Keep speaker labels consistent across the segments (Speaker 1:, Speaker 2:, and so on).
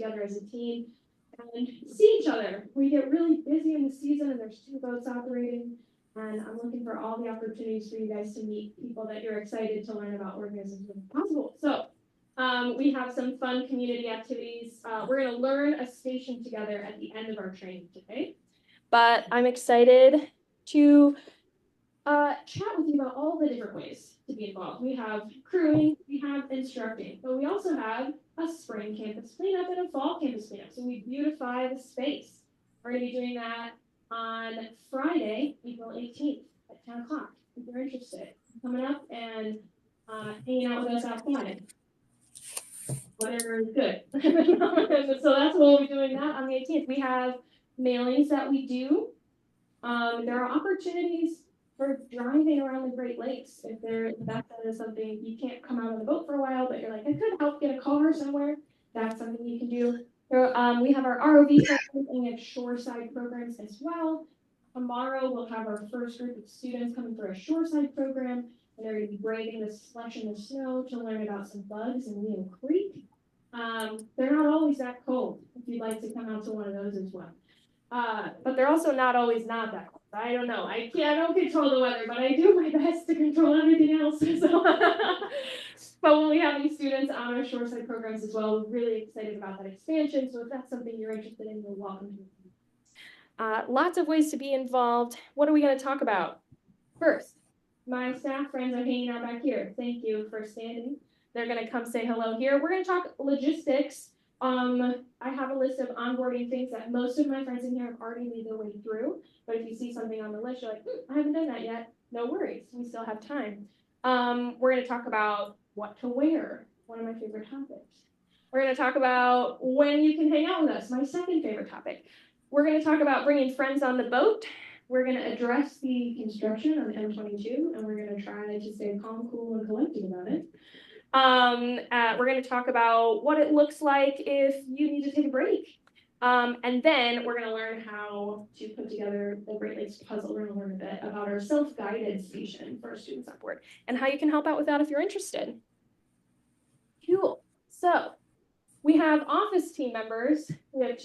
Speaker 1: together as a team and see each other. We get really busy in the season and there's 2 boats operating, and I'm looking for all the opportunities for you guys to meet people that you're excited to learn about organisms if possible. So we have some fun community activities. We're going to learn a station together at the end of our training today. But I'm excited to chat with you about all the different ways to be involved. We have crewing, we have instructing, but we also have a spring campus cleanup and a fall campus cleanup. So we beautify the space. We're going to be doing that on Friday, April 18th at 10 o'clock. If you're interested, coming up and hanging out with us outside. Whatever is good. So that's what we'll be doing that on the 18th. We have mailings that we do. There are opportunities for driving around the Great Lakes. If that is something you can't come out on the boat for a while, but you're like, I could help get a car somewhere. That's something you can do. We have our ROV programs and we have shoreside programs as well. Tomorrow we'll have our first group of students coming for a shoreside program, and they're going to be braving the slush and the snow to learn about some bugs in Leo Creek. They're not always that cold if you'd like to come out to one of those as well. But they're also not always not that cold. I don't know. I don't control the weather, but I do my best to control everything else. So. But when we have these students on our shoreside programs as well, we're really excited about that expansion. So if that's something you're interested in, you're welcome to. Lots of ways to be involved. What are we going to talk about? First, my staff friends are hanging out back here. Thank you for standing. They're going to come say hello here. We're going to talk logistics. I have a list of onboarding things that most of my friends in here have already made their way through. But if you see something on the list, you're like, I haven't done that yet. No worries. We still have time. We're going to talk about what to wear. One of my favorite topics. We're going to talk about when you can hang out with us. My second favorite topic. We're going to talk about bringing friends on the boat. We're going to address the construction on M22, and we're going to try to stay calm, cool, and collected about it. We're going to talk about what it looks like if you need to take a break. And then we're going to learn how to put together the Great Lakes puzzle. We're going to learn a bit about our self-guided station for our students on board and how you can help out with that if you're interested. Cool. So we have office team members. We have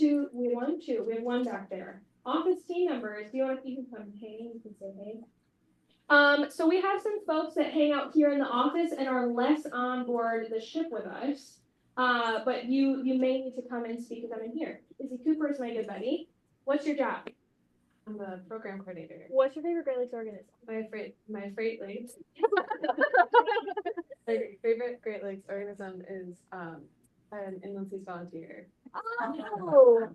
Speaker 1: one back there. Office team members. Do you want to, you can come hey, you can say hey. So we have some folks that hang out here in the office and are less on board the ship with us. But you may need to come and speak with them in here. Izzy Cooper is my good buddy. What's your job?
Speaker 2: I'm the program coordinator.
Speaker 1: What's your favorite Great Lakes organism?
Speaker 2: My Great Lakes. My favorite Great Lakes organism is an inland sea volunteer.
Speaker 1: Oh,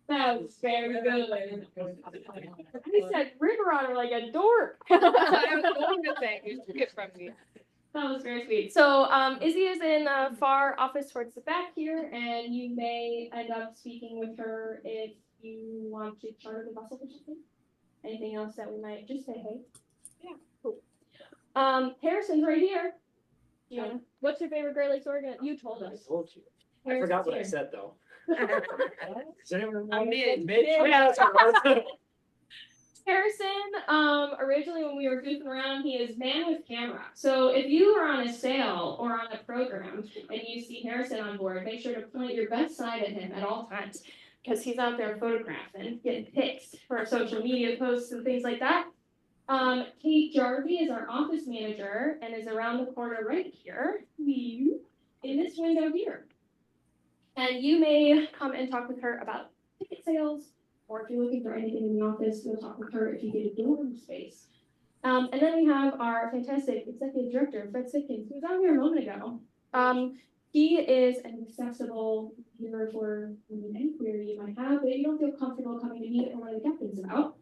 Speaker 1: that was very good. He said river otter like a dork.
Speaker 2: I was going to say, you took it from me.
Speaker 1: That was very sweet. So Izzy is in a far office towards the back here, and you may end up speaking with her if you want to charter the bustle or something. Anything else that we might just say hey?
Speaker 2: Yeah.
Speaker 1: Cool. Harrison's right here. Yeah. What's your favorite Great Lakes organism? You told us.
Speaker 3: I told you. I forgot what I said though. Does anyone remember?
Speaker 2: I'm mid.
Speaker 3: Yeah, that's right.
Speaker 1: Harrison, originally when we were goofing around, he is man with camera. So if you are on a sail or on a program and you see Harrison on board, make sure to point your best side at him at all times because he's out there photographing, getting pics for our social media posts and things like that. Kate Jarvie is our office manager and is around the corner right here in this window here. And you may come and talk with her about ticket sales, or if you're looking for anything in the office, you'll talk with her if you get a dorm space. And then we have our fantastic executive director, Fred Sitkins, who was out here a moment ago. He is an accessible leader for any query you might have, but if you don't feel comfortable coming to meet one of the captains about,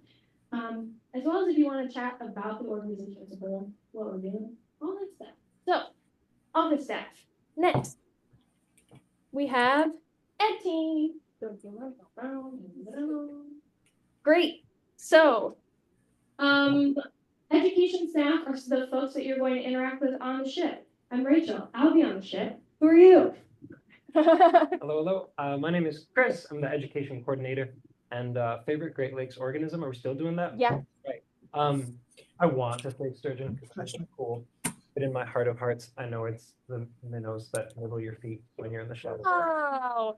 Speaker 1: as well as if you want to chat about the organization as a whole, what we're doing, all that stuff. So, office staff. Next, we have Ed team. Great. So, education staff are the folks that you're going to interact with on the ship. I'm Rachel. I'll be on the ship. Who are you?
Speaker 3: Hello. My name is Chris. I'm the education coordinator. And favorite Great Lakes organism? Are we still doing that?
Speaker 1: Yeah.
Speaker 3: Right. I want to say sturgeon because that's so cool. But in my heart of hearts, I know it's the minnows that nibble your feet when you're in the shower.
Speaker 4: Oh,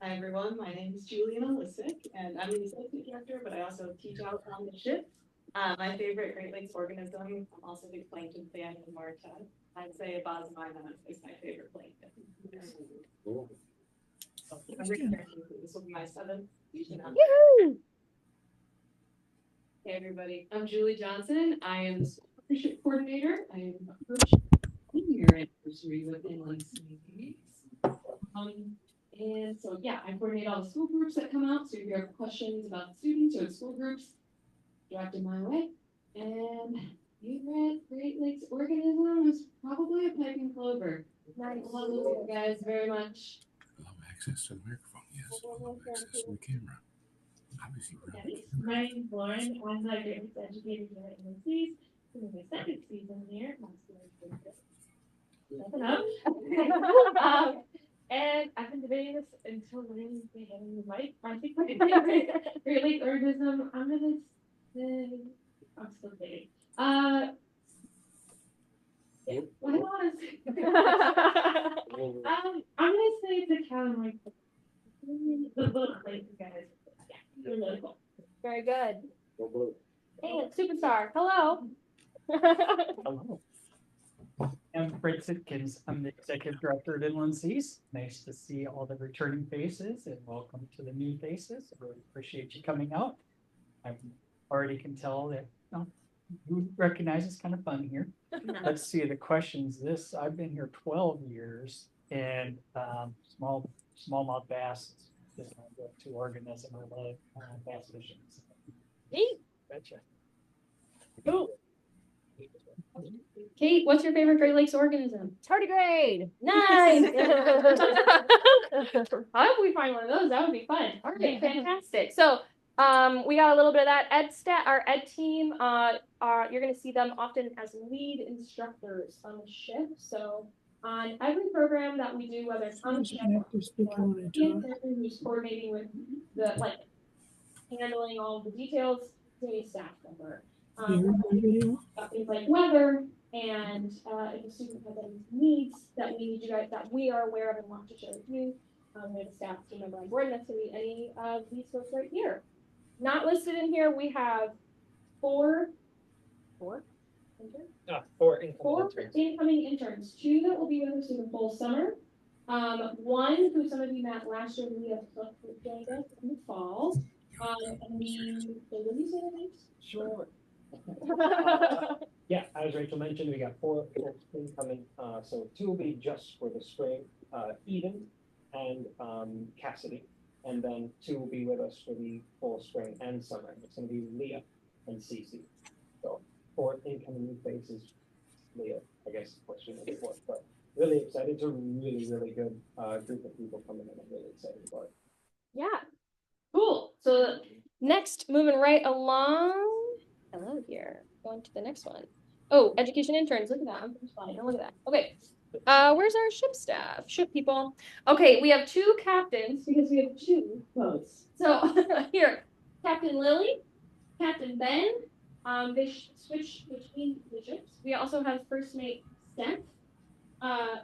Speaker 2: Hi, everyone. My name is Juliana Lissick, and I'm the associate director, but I also teach out on the ship. My favorite Great Lakes organism, I'm also the plankton fan in Marta. I'd say Bosmina is my favorite plankton. This will be my seventh season.
Speaker 4: yoo-hoo.
Speaker 5: Hey, everybody, I'm Julie Johnson. I am the school partnership coordinator. I am a coach in your anniversary with Inland Communities. And so, yeah, I coordinate all the school groups that come out. So if you have questions about the students or the school groups, direct them my way. And favorite Great Lakes organism is probably a piping plover. I love you guys very much.
Speaker 6: Allow access to the microphone, yes. Allow access to the camera. Obviously, we're on the
Speaker 7: Yes,
Speaker 6: camera.
Speaker 7: my name's Lauren. I'm the Great Lakes educator here at UNC's. This is my second season here. Stepping up. And I've been debating this until really beginning the mic. I think my favorite Great Lakes organism. I'm gonna say I'm still debating. Yeah, what do I want to say? I'm gonna say the calamari. The little place, guys. Yeah, they're really cool.
Speaker 4: Very good. And superstar, hello.
Speaker 3: Hello.
Speaker 8: I'm Fred Sitkins. I'm the executive director at Inland Seas. Nice to see all the returning faces and welcome to the new faces. I really appreciate you coming out. I already can tell that you recognize it's kind of fun here. Let's see the questions. I've been here 12 years and smallmouth bass is my go-to organism. I love bass fishing.
Speaker 4: Neat.
Speaker 8: Betcha.
Speaker 4: Cool.
Speaker 1: Kate, what's your favorite Great Lakes organism?
Speaker 4: Tardigrade.
Speaker 1: Nice.
Speaker 4: I hope we find one of those. That would be fun. All right, fantastic. So, we got a little bit of that our ed team. You're going to see them often as lead instructors on the ship. So, on every program that we do, whether it's on the ship or who's coordinating with the handling all of the details, a staff member. Things like weather and if a student has any needs that we need you guys that we are aware of and want to share with you. We have a staff team member on board, and that's going to be any of these folks right here. Not listed in here, we have four interns?
Speaker 3: Four
Speaker 4: Four incoming interns, 2 that will be with us through the full summer. One who some of you met last year, we have joined us in the fall. And we, will you say their names?
Speaker 3: Sure. Yeah, as Rachel mentioned, we got 4 incoming. So 2 will be just for the spring, Eden and Cassidy. And then 2 will be with us for the full spring and summer. It's going to be Leah and Cece. So 4 incoming new faces. Leah, I guess, question number 4. But really excited. It's a really, really good group of people coming in. I'm really excited about it.
Speaker 4: Yeah, cool. So next, moving right along. Hello here. Going to the next one. Oh, education interns. Look at that. I'm first slide. Look at that. Okay. Where's our ship staff? Ship people. Okay, we have 2 captains because we have 2 boats. So here, Captain Lily, Captain Ben. They switch between the ships. We also have first mate Steph,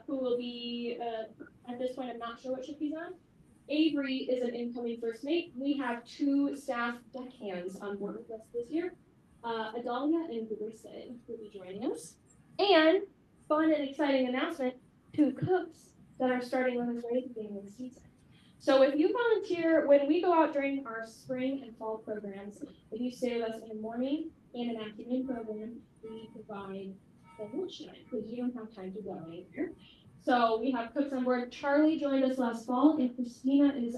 Speaker 4: who will be at this point. I'm not sure what ship he's on. Avery is an incoming first mate. We have 2 staff deckhands on board with us this year. Adalia and Grayson will be joining us. And fun and exciting announcement, 2 cooks that are starting with us right at the beginning of the season. So if you volunteer, when we go out during our spring and fall programs, if you stay with us in the morning and an afternoon program, we provide the lunchtime because you don't have time to go anywhere. So we have cooks on board. Charlie joined us last fall, and Christina is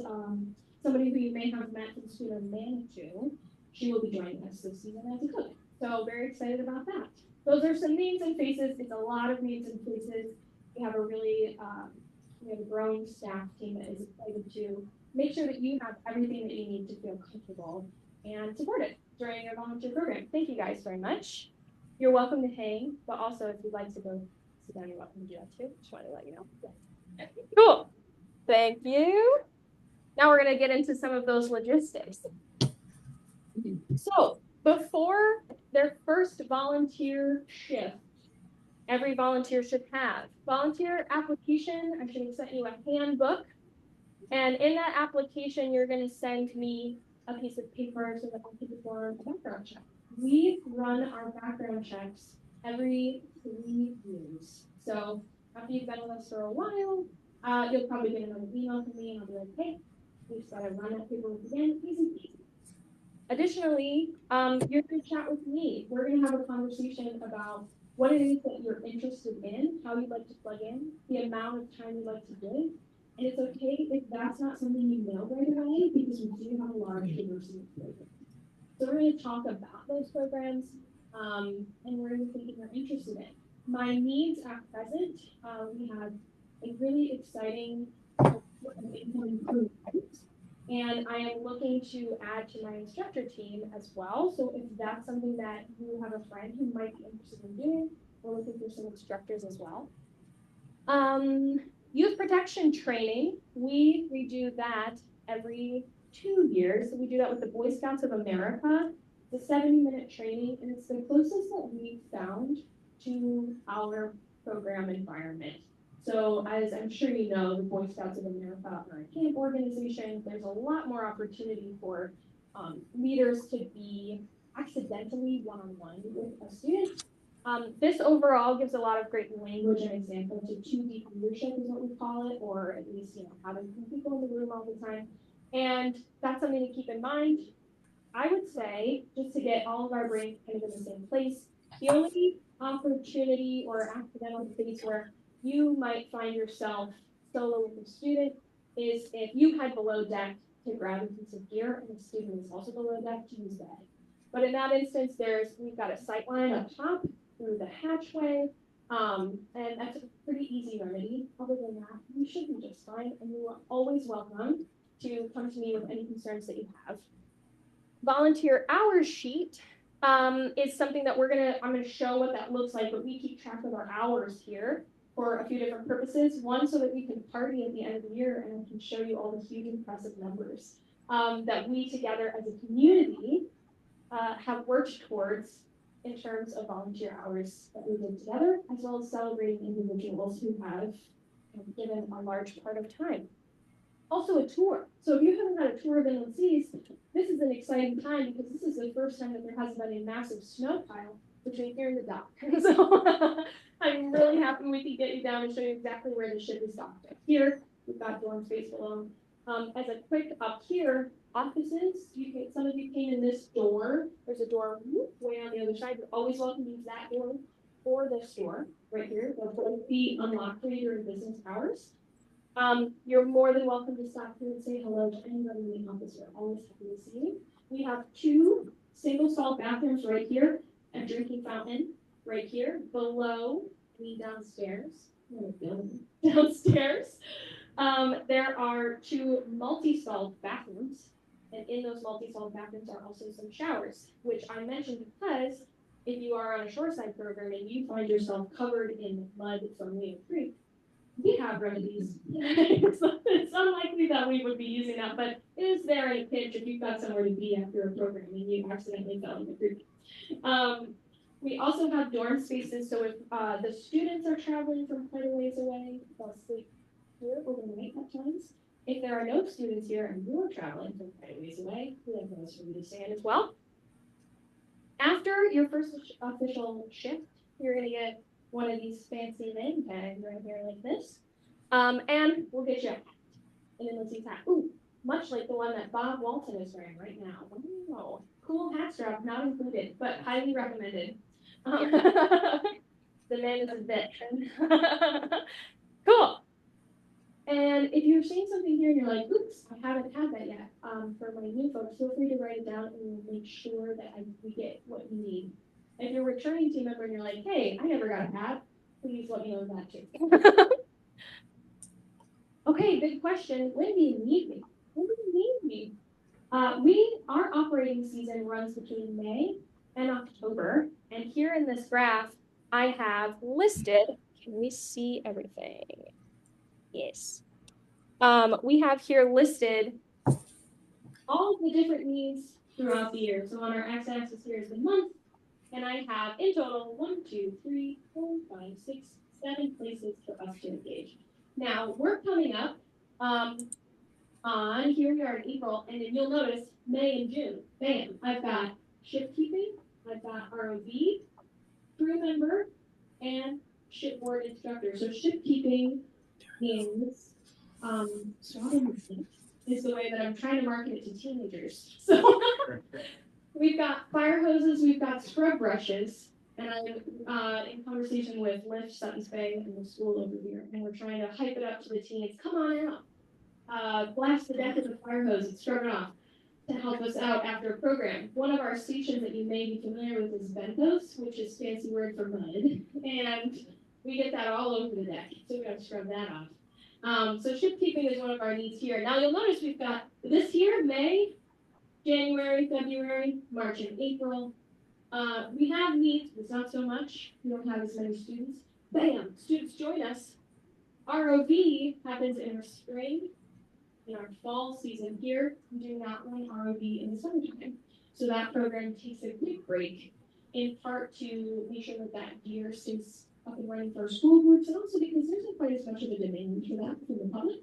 Speaker 4: somebody who you may have met from Schooner Manitou. She will be joining us this season as a cook. So very excited about that. Those are some names and faces. It's a lot of names and faces. We have a really we have a growing staff team that is excited to make sure that you have everything that you need to feel comfortable and supported during your volunteer program. Thank you guys very much. You're welcome to hang, but also if you'd like to go sit down, you're welcome to do that too. Just wanted to let you know. Yeah. Cool. Thank you. Now we're going to get into some of those logistics. So before their first volunteer shift. Every volunteer should have. Volunteer application, I should have sent you a handbook. And in that application, you're going to send me a piece of paper so that I can perform a background check. We run our background checks every 3 years. So after you've been with us for a while, you'll probably get another email from me and I'll be like, hey, we just gotta run that paperwork again, easy peasy. Additionally, you're gonna chat with me. We're gonna have a conversation about what it is that you're interested in, how you'd like to plug in, the amount of time you'd like to give. And it's okay if that's not something you know right away, because we do have a large diversity of programs. So we're going to talk about those programs, and we're going to think if you're interested in. My needs at present, we have a really exciting incoming group, and I am looking to add to my instructor team as well. So if that's something that you have a friend who might be interested in doing, we're looking for some instructors as well. Youth protection training, we redo that every 2 years. So we do that with the Boy Scouts of America. It's a 70-minute training, and it's the closest that we've found to our program environment. So as I'm sure you know, the Boy Scouts of America are a camp organization. There's a lot more opportunity for leaders to be accidentally one-on-one with a student. This overall gives a lot of great language and example to 2D leadership is what we call it, or at least, having people in the room all the time. And that's something to keep in mind. I would say, just to get all of our brains kind of in the same place, the only opportunity or accidental space where you might find yourself solo with a student is if you head below deck to grab a piece of gear and the student is also below deck to use that. But in that instance, we've got a sight line up top through the hatchway, and that's a pretty easy remedy. Other than that, you should be just fine, and you are always welcome to come to me with any concerns that you have. Volunteer hours sheet is something that I'm gonna show what that looks like, but we keep track of our hours here for a few different purposes. One, so that we can party at the end of the year, and I can show you all the huge impressive numbers that we together as a community have worked towards in terms of volunteer hours that we did together, as well as celebrating individuals who have given a large part of time. Also a tour. So if you haven't had a tour of Inland Seas, this is an exciting time because this is the first time that there hasn't been a massive snow pile between here and the dock. So I'm really happy we can get you down and show you exactly where the ship is docked. Here, we've got dorm space below. As a quick up here, offices, some of you came in this door. There's a door way on the other side. You're always welcome to use that door or this door right here. They'll both be unlocked for you during business hours. You're more than welcome to stop here and say hello to anybody in the office. We're always happy to see you. We have 2 single-stall bathrooms right here, a drinking fountain right here, below me downstairs. Downstairs. There are 2 multi-stalled bathrooms, and in those multi-stalled bathrooms are also some showers, which I mentioned because if you are on a shoreside program and you find yourself covered in mud from William Creek, we have remedies. It's unlikely that we would be using that, but it is there in a pinch if you've got somewhere to be after a program and you accidentally fell in the creek. We also have dorm spaces, so if the students are traveling from quite a ways away, they'll sleep here overnight at times. If there are no students here and you are traveling from quite a ways away, we have those for you to stay in as well. After your first official shift, you're going to get one of these fancy name tags right here like this. And we'll get you a hat, an Inland Seas hat. Ooh, much like the one that Bob Walton is wearing right now. Oh, cool hat strap, not included, but highly recommended. The man is a veteran. Cool. And if you're seeing something here and you're like, oops, I haven't had that yet, for my new folks, feel free to write it down and we'll make sure that we get what you need. If you're a returning team member and you're like, hey, I never got a hat, please let me know that too. Okay, big question. When do you need me? When do you need me? Our operating season runs between May and October. And here in this graph, I have listed, can we see everything? Yes. We have here listed all the different needs throughout the year. So on our x-axis here is the month,
Speaker 1: And I have in total 1, 2, 3, 4, 5, 6, 7 places for us to engage. Now we're coming up on here we are in April, and then you'll notice May and June. Bam! I've got ship keeping, I've got ROV, crew member, and shipboard instructor. So ship keeping is is the way that I'm trying to market it to teenagers. So we've got fire hoses, we've got scrub brushes, and I'm in conversation with Lift, Suttons Bay, and the school over here, and we're trying to hype it up to the teens. Come on out. Blast the deck with a fire hose and scrub it off to help us out after a program. One of our stations that you may be familiar with is benthos, which is fancy word for mud, and we get that all over the deck, so we gotta scrub that off. So ship keeping is one of our needs here. Now you'll notice we've got this year, May, January, February, March, and April. We have needs, but not so much. We don't have as many students. Bam! Students join us. ROV happens in our spring. In our fall season here, we do not run ROV in the summertime. So that program takes a quick break, in part to make sure that that gear stays up and running for our school groups, and also because there's not quite as much of a demand for that from the public.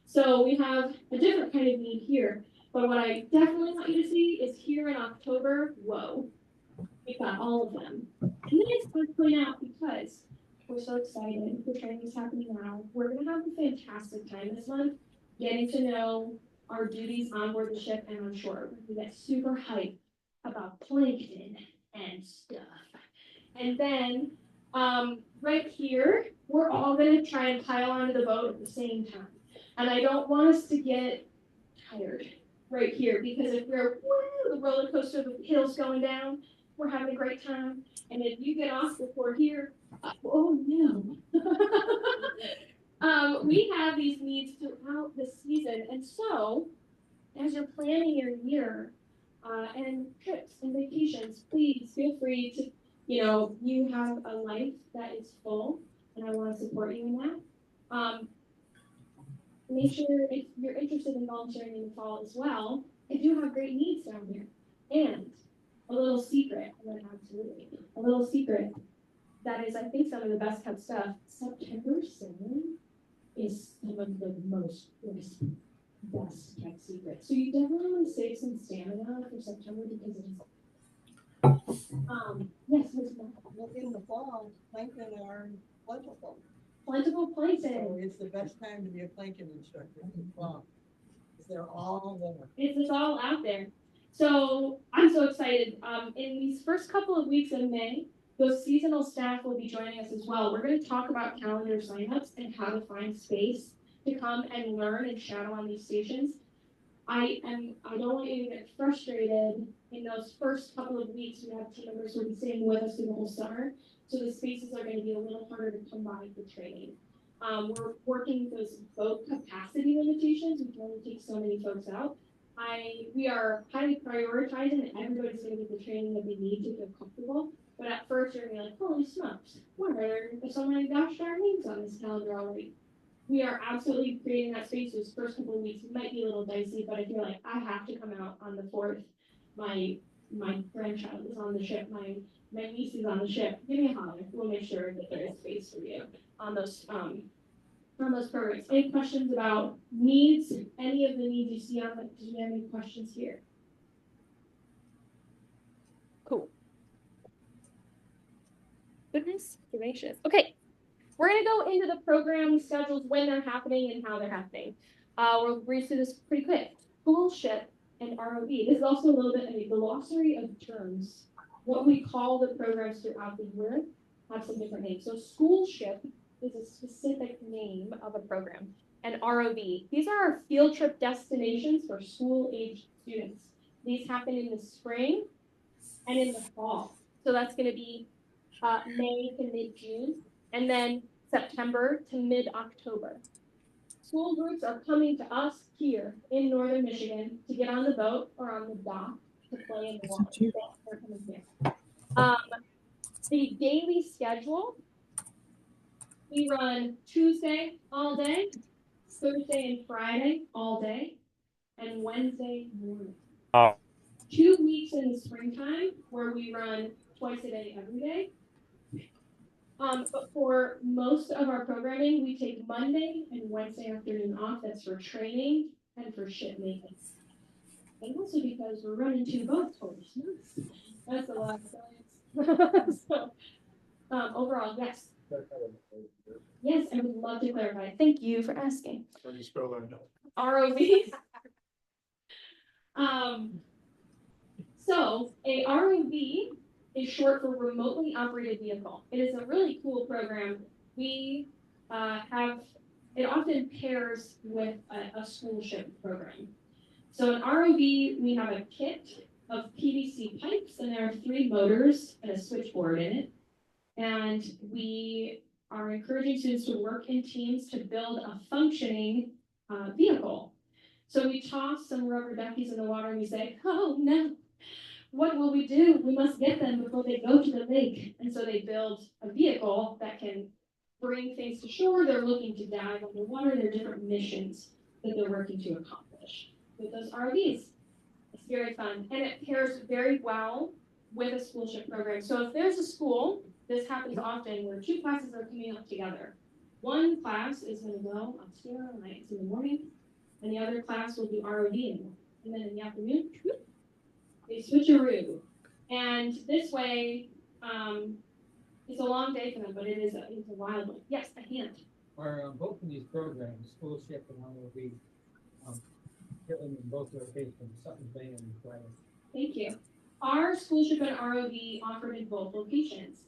Speaker 1: So we have a different kind of need here. But what I definitely want you to see is here in October, whoa, we've got all of them. And then it's fun to point out because we're so excited, the training is happening now. We're gonna have a fantastic time this month, getting to know our duties on board the ship and on shore. We get super hyped about plankton and stuff. And then right here, we're all gonna try and pile onto the boat at the same time. And I don't want us to get tired right here, because if we're, woo, the roller coaster, the hill's going down, we're having a great time. And if you get off before here, oh no. We have these needs throughout the season, and so as you're planning your year and trips and vacations, please feel free to, you have a life that is full, and I want to support you in that. Make sure if you're interested in volunteering in the fall as well, I do have great needs down here. And a little secret, absolutely, a little secret that is, I think, some of the best kept stuff. September 7th is some of the most best kept secrets. So you definitely want to save some stamina for September because it's yes,
Speaker 9: Look in the fall, plankton are plentiful.
Speaker 1: Plentiful plankton.
Speaker 9: So it's the best time to be a plankton instructor in the fall. Because they're all there.
Speaker 1: It's all out there. So I'm so excited. In these first couple of weeks of May, those seasonal staff will be joining us as well. We're going to talk about calendar signups and how to find space to come and learn and shadow on these stations. I don't want you to get frustrated in those first couple of weeks. We have team members who will be staying with us through the whole summer. So the spaces are going to be a little harder to come by for training. We're working those boat capacity limitations. We can only take so many folks out. We are highly prioritizing that everybody's going to get the training that they need to feel comfortable. But at first, you're going to be like, holy smokes, why are there so many gosh darn names on this calendar already? We are absolutely creating that space. Those first couple of weeks might be a little dicey, but I feel like I have to come out on the 4th. My grandchild is on the ship. My niece is on the ship. Give me a holler. We'll make sure that there is space for you on those programs. Any questions about needs? Any of the needs you see on it? Do you have any questions here?
Speaker 4: Cool. Goodness gracious. Okay, we're gonna go into the program schedules, when they're happening and how they're happening. We'll breeze through this pretty quick. School ship and ROV. This is also a little bit of a glossary of terms. What we call the programs throughout the year have some different names. So school ship is a specific name of a program. And ROV, these are our field trip destinations for school-aged students. These happen in the spring and in the fall. So that's going to be May to mid-June, and then September to mid-October. School groups are coming to us here in Northern Michigan to get on the boat or on the dock to play in the water. They're coming here. The daily schedule, we run Tuesday all day, Thursday and Friday all day, and Wednesday morning. 2 weeks in the springtime where we run
Speaker 1: twice a day, every day. But for most of our programming, we take Monday and Wednesday afternoon off. That's for training and for ship maintenance. And also because we're running two boats for us. That's a lot of science. So, overall, yes. Yes, I would love to clarify. Thank you for asking.
Speaker 6: How do you spell that?
Speaker 1: ROVs. So a ROV is short for remotely operated vehicle. It is a really cool program. We have, it often pairs with a school ship program. So an ROV, we have a kit of PVC pipes, and there are 3 motors and a switchboard in it. And we are encouraging students to work in teams to build a functioning vehicle. So we toss some rubber duckies in the water and we say, oh no, what will we do? We must get them before they go to the lake. And so they build a vehicle that can bring things to shore. They're looking to dive underwater. There are different missions that they're working to accomplish with those ROVs. It's very fun. And it pairs very well with a school ship program. So if there's a school, this happens often where 2 classes are coming up together. One class is going to go on Sierra nights in the morning, and the other class will do ROV. And then in the afternoon, they switcheroo. And this way, it's a long day for them, but it's a wild one. Yes, a hand.
Speaker 10: Are both of these programs, school ship and ROV, in both locations, Sutton Bay and Friday?
Speaker 1: Thank you. Are school ship and ROV offered in both locations?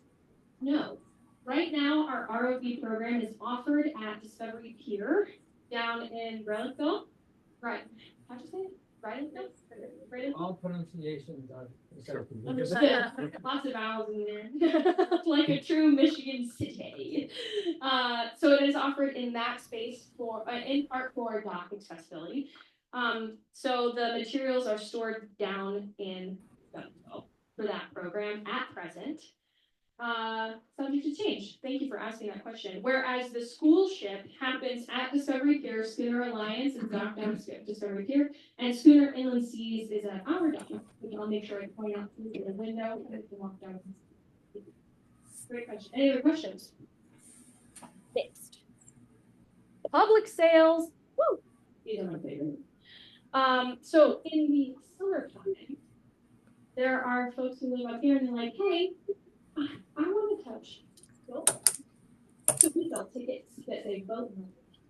Speaker 1: No. Right now, our ROV program is offered at Discovery Pier down in Relicville. Right. How'd you say it? Relicville?
Speaker 10: All pronunciations are accepted.
Speaker 1: Understood. Lots of vowels in there. Like a true Michigan city. So it is offered in that space for, in part for dock accessibility. So the materials are stored down in Relicville for that program at present. Subject to change. Thank you for asking that question. Whereas the school ship happens at Discovery Pier, Schooner Alliance is docked down at Discovery Pier, and Schooner Inland Seas is at our dock, which I'll make sure I point out to you in the window and you can walk down. Great question. Any other questions?
Speaker 4: Next. Public sales. Woo!
Speaker 1: These are my favorite. So in the summertime, there are folks who live up here and they're like, hey, I want to touch boat. So we sell tickets that say boat.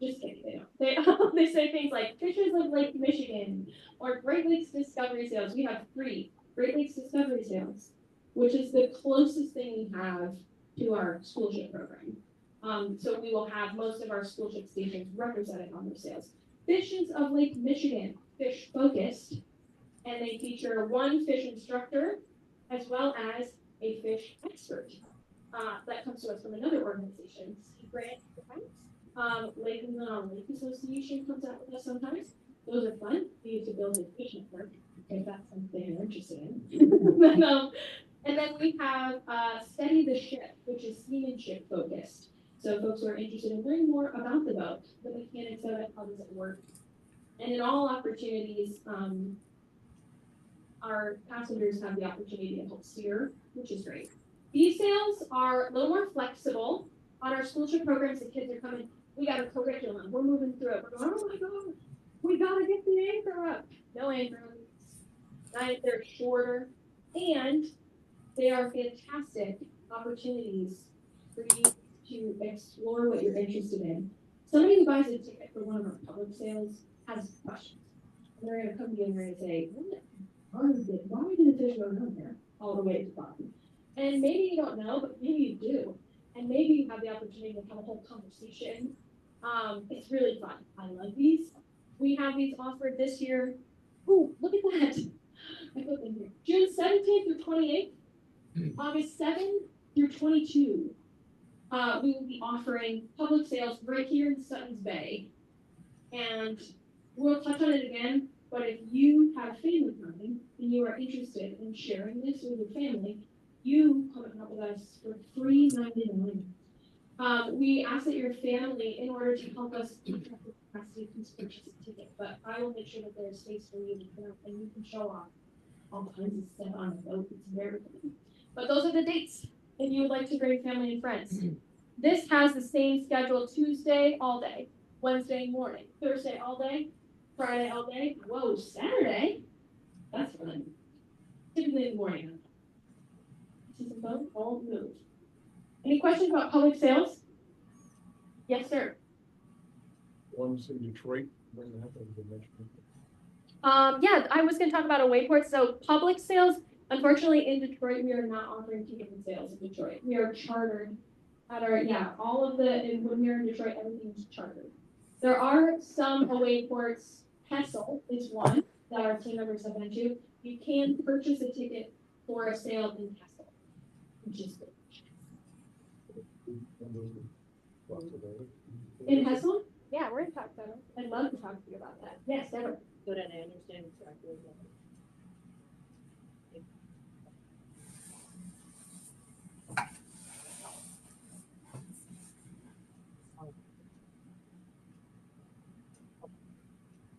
Speaker 1: Just kidding, they don't. They say things like Fishes of Lake Michigan or Great Lakes Discovery Sales. We have 3 Great Lakes Discovery Sales, which is the closest thing we have to our school ship program. So we will have most of our school ship stations represented on those sales. Fishes of Lake Michigan, fish focused, and they feature 1 fish instructor as well as a fish expert that comes to us from another organization, Sea Grant. Lake and Lake Association comes out with us sometimes. Those are fun. We need to build a fish network if that's something you're interested in. And then we have Steady the Ship, which is seamanship focused. So folks who are interested in learning more about the boat, the mechanics of it, how does it work. And in all opportunities, our passengers have the opportunity to help steer, which is great. These sales are a little more flexible. On our school trip programs, the kids are coming, we got a curriculum, we're moving through it. We're going, oh my God, we gotta get the anchor up. No anchor. They're shorter, and they are fantastic opportunities for you to explore what you're interested in. Somebody who buys a ticket for one of our public sales has questions. And they're gonna come to you and they're gonna say, why did the fish go down there all the way to the bottom? And maybe you don't know, but maybe you do. And maybe you have the opportunity to have a whole conversation. It's really fun. I love these. We have these offered this year. Ooh, look at that. I put them here. June 17th through 28th, August 7th through 22. We will be offering public sales right here in Suttons Bay. And we'll touch on it again, but if you have family coming and you are interested in sharing this with your family, you come and help with us for free $99. We ask that your family, in order to help us keep track of capacity, can purchase a ticket, but I will make sure that there's space for you to come and you can show off all kinds of stuff on the boat. It's very fun. But those are the dates if you would like to bring family and friends. This has the same schedule: Tuesday all day, Wednesday morning, Thursday all day, Friday all day. Whoa, Saturday? That's fun. Typically in the morning. See some fun? All move. Any questions about public sales? Yes, sir.
Speaker 6: One's in Detroit, bring that up as a mention.
Speaker 1: Yeah, I was gonna talk about a wayport. So public sales, unfortunately in Detroit, we are not offering ticket sales in Detroit. We are chartered at our, all of when we're in Detroit, everything is chartered. There are some away ports. Kessel is one that our team members have been to. You can purchase a ticket for a sale in Kessel, which is good. In Kessel? Yeah, we're in talk about it. I'd love to talk to you about that. Yes, Deborah.
Speaker 2: Good, and I understand exactly.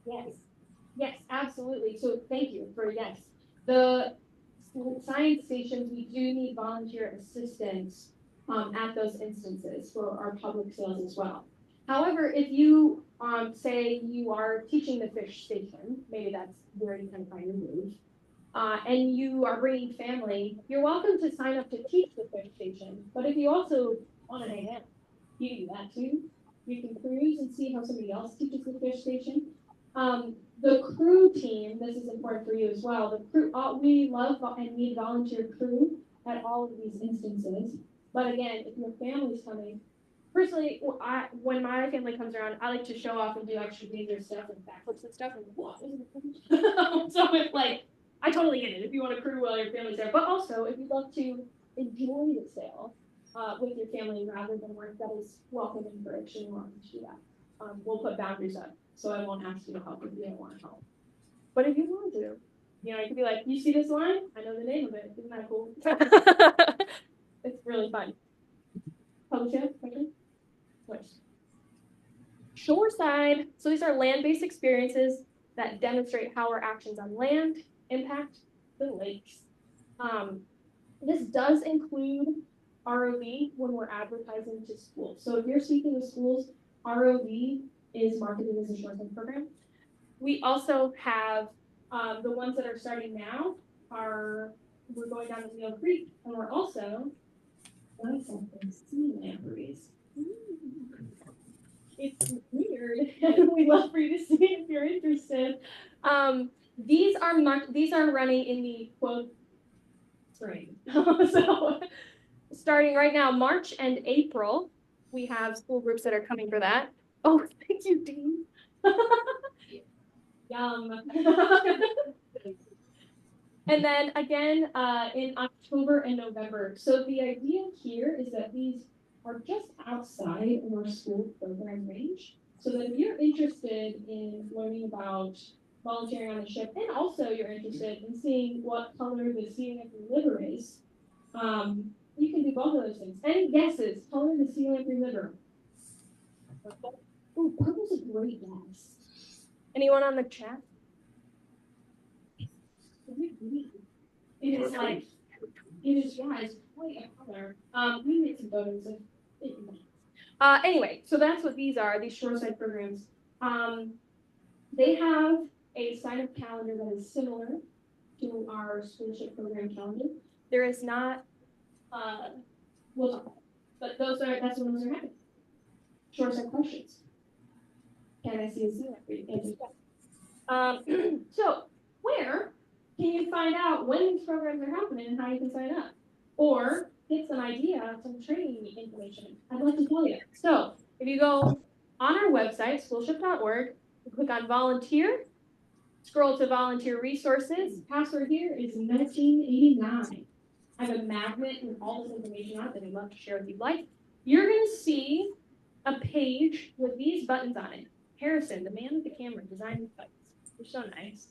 Speaker 1: Yes, yes, absolutely. So thank you for yes. The science stations, we do need volunteer assistance at those instances for our public sales as well. However, if you say you are teaching the fish station, maybe that's where you can find your move, and you are bringing family, you're welcome to sign up to teach the fish station. But if you also want to hang out, you can do that too. You can cruise and see how somebody else teaches the fish station. The crew team, this is important for you as well. The crew, we love and need volunteer crew at all of these instances. But again, if your family's coming, personally, when my family comes around, I like to show off and do extra dangerous stuff and backflips and stuff. And what? So it's like, I totally get it if you want to crew while your family's there. But also, if you'd love to enjoy the sale with your family rather than work, that is welcome and encouraged, and welcome to do that. We'll put boundaries up, so I won't ask you to help if you don't want to help. But if you want to, you could be like, you see this line? I know the name of it. Isn't that cool? It's really fun. Public sale, question? Question. Shoreside. So these are land-based experiences that demonstrate how our actions on land impact the lakes. This does include ROV when we're advertising to schools. So if you're speaking to schools, ROV is marketed as a shoreside program. We also have the ones that are starting now we're going down to Neal Creek, and we're also doing something sea lampreys. It's weird. We'd love for you to see it if you're interested. These are running in the quote spring. So starting right now, March and April, we have school groups that are coming for that. Oh, thank you, Dean. Yum. And then again, in October and November. So the idea here is that these are just outside of our school program range. So that if you're interested in learning about volunteering on the ship, and also you're interested in seeing what color the sea lamprey liver is, you can do both of those things. Any guesses? Color the sea lamprey liver. Oh, purple's a great guess. Anyone on the chat? It is like, it's quite a color. We made some photos of it. Anyway, so that's what these are, these shoreside programs. They have a sign-up calendar that is similar to our scholarship program calendar. There is not, we'll talk about it, but that's when those are happening. Shoreside questions. Can I see a sea lamprey? So where can you find out when these programs are happening and how you can sign up? Or get some idea, some training information. I'd like to tell you. So if you go on our website, schoolship.org, click on volunteer, scroll to volunteer resources. Password here is 1989. I have a magnet with all this information on it that I'd love to share if you'd like. You're going to see a page with these buttons on it. Harrison, the man with the camera, designed these buttons. They're so nice.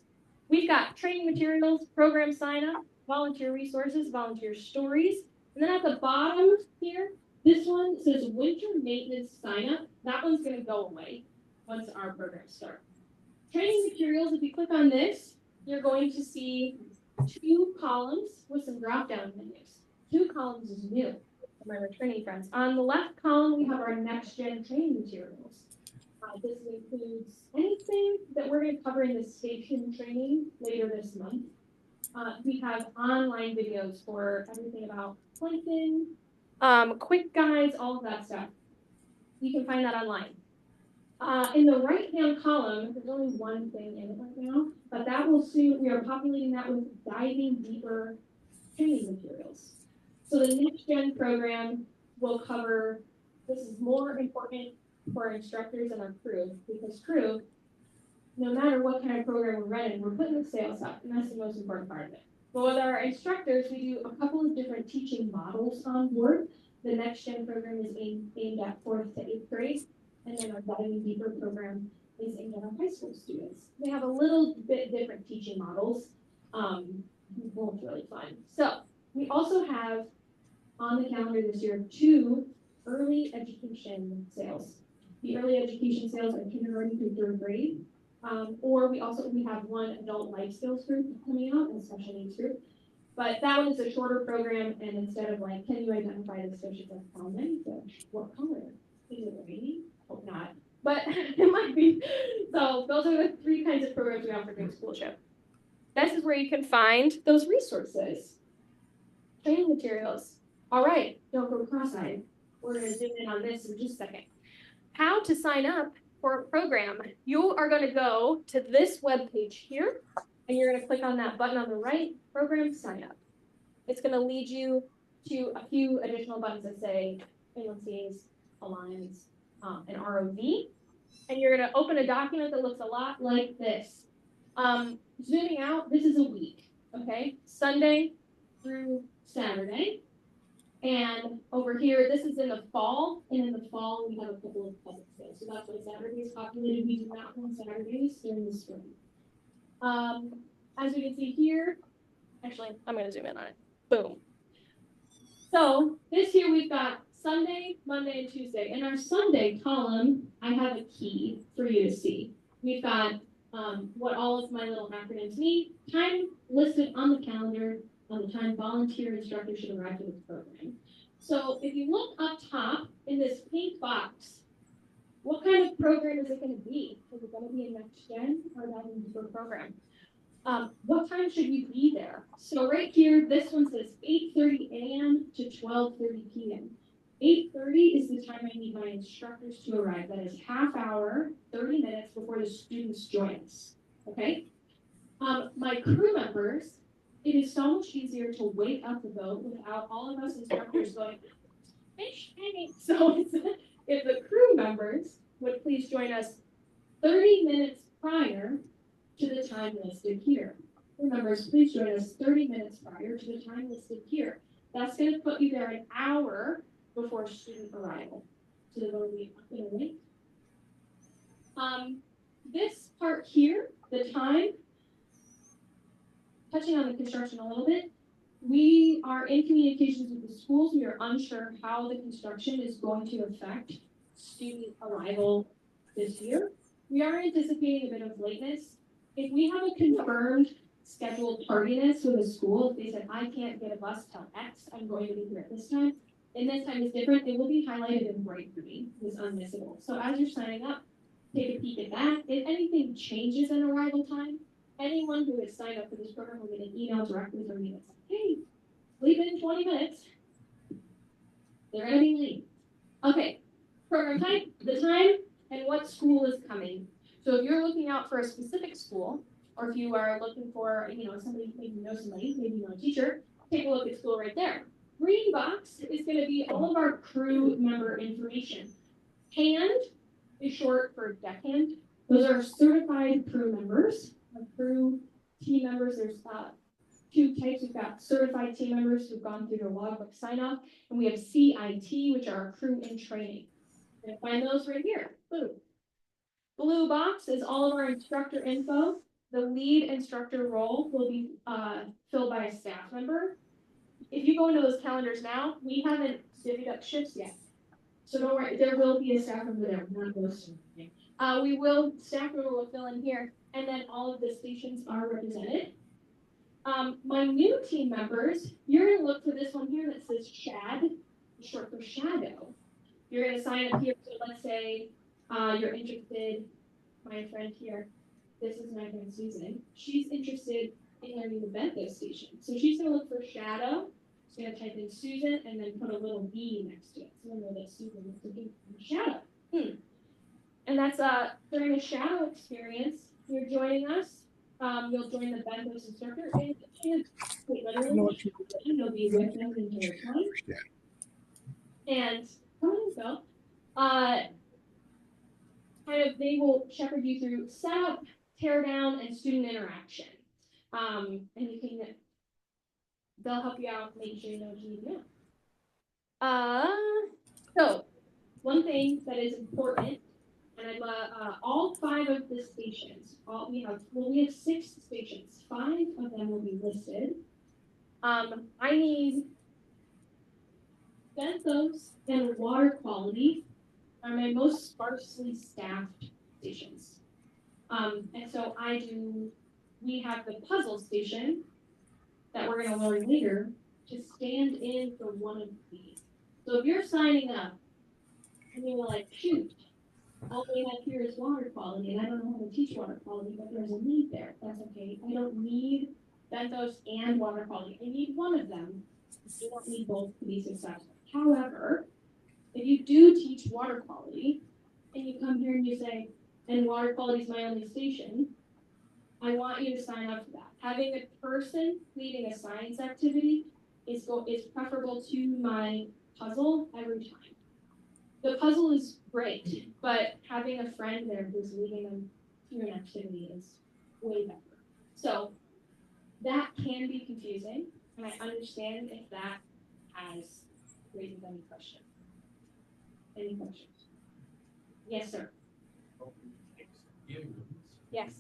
Speaker 1: We've got training materials, program sign up, volunteer resources, volunteer stories. And then at the bottom here, this one says winter maintenance sign up. That one's going to go away once our programs start. Training materials, if you click on this, you're going to see 2 columns with some drop-down menus. 2 columns is new for my returning friends. On the left column, we have our next gen training materials. This includes anything that we're going to cover in the station training later this month. We have online videos for everything about plankton, quick guides, all of that stuff. You can find that online. In the right-hand column, there's only one thing in it right now, but that will soon, we are populating that with diving deeper training materials. So the next gen program will cover, this is more important for our instructors and our crew, because crew, no matter what kind of program we're running, we're putting the sales up, and that's the most important part of it. But with our instructors, we do a couple of different teaching models on board. The next gen program is aimed at 4th to 8th grade. And then our diving deeper program is aimed at our high school students. They have a little bit different teaching models. Both really fun. So we also have on the calendar this year 2 early education sales. The early education sales are kindergarten through 3rd grade. Or we have one adult life skills group coming out, and special needs group. But that one is a shorter program, and instead of like, can you identify this fish as a common fish? What color? Is it raining? Hope not, but it might be. So those are the 3 kinds of programs we offer during school trip. This is where you can find those resources. Training materials. All right, don't go cross-eyed. We're gonna zoom in on this in just a second. How to sign up for a program. You are gonna go to this web page here, and you're gonna click on that button on the right, program sign up. It's gonna lead you to a few additional buttons that say Inland Seas, Alliance, and ROV, and you're going to open a document that looks a lot like this. Zooming out, this is a week, okay? Sunday through Saturday. And over here, this is in the fall, and in the fall, we have a couple of public sales. So that's why Saturday is populated. We do not run Saturdays during the spring. As we can see here, actually, I'm going to zoom in on it. Boom. So this here, we've got Sunday, Monday, and Tuesday. In our Sunday column, I have a key for you to see. We've got what all of my little acronyms mean, time listed on the calendar, on the time volunteer instructor should arrive for this program. So if you look up top in this pink box, what kind of program is it going to be? Is it going to be a next gen or diving deeper program? What time should you be there? So right here, this one says 8:30 a.m. to 12:30 p.m. 8:30 is the time I need my instructors to arrive. That is half hour, 30 minutes before the students join us, okay? My crew members, it is so much easier to wake up the boat without all of us instructors going, fish, hanging. So if the crew members would please join us 30 minutes prior to the time listed here. Crew members, please join us 30 minutes prior to the time listed here. That's going to put you there an hour before student arrival. So they're going to be late. This part here, the time, touching on the construction a little bit, we are in communications with the schools. We are unsure how the construction is going to affect student arrival this year. We are anticipating a bit of lateness. If we have a confirmed scheduled tardiness with a school, if they said, I can't get a bus till X, I'm going to be here at this time, and this time is different, it will be highlighted in bright green, it's unmissable. So as you're signing up, take a peek at that. If anything changes in arrival time, anyone who has signed up for this program will get an email directly from me that's like, hey, leave in 20 minutes. They're going to be late. Okay, program type, the time, and what school is coming. So if you're looking out for a specific school, or if you are looking for, somebody, maybe you know somebody, maybe you know a teacher, take a look at school right there. Green box is going to be all of our crew member information. Hand is short for deckhand. Those are certified crew members. Our crew team members, there's 2 types. We've got certified team members who've gone through their logbook sign-off, and we have CIT, which are our crew in training. You're going to find those right here. Boom. Blue box is all of our instructor info. The lead instructor role will be filled by a staff member. If you go into those calendars now, we haven't divvied up shifts yet. So don't worry, there will be a staff member there. Staff member will fill in here, and then all of the stations are represented. My new team members, you're gonna look for this one here that says SHAD, short for shadow. You're gonna sign up here, so let's say, you're interested, my friend here, this is my friend Susan, she's interested in learning the bento station. So she's gonna look for shadow, she's gonna type in Susan and then put a little B next to it, so we know that Susan is looking for shadow. And that's, during a shadow experience, you're joining us, you'll join the bentos instructor, and literally, you'll be with them in your time. And come on, Phil. Kind of, they will shepherd you through setup, tear down, and student interaction. And you can, they'll help you out, make sure you know what you need to know. So one thing that is important, and I'd all 5 of the stations, we have 6 stations. 5 of them will be listed. I need bentos and water quality are my most sparsely staffed stations. And so we have the puzzle station that we're gonna learn later to stand in for one of these. So if you're signing up and you're like, shoot, all we have here is water quality, and I don't know how to teach water quality, but there's a need there. That's okay. I don't need bentos and water quality. I need one of them. I don't need both to be successful. However, if you do teach water quality, and you come here and you say, and water quality is my only station, I want you to sign up for that. Having a person leading a science activity is preferable to my puzzle every time. The puzzle is great, but having a friend there who's leading them through an activity is way better. So that can be confusing, and I understand if that has raised any questions. Any questions? Yes, sir. Yes.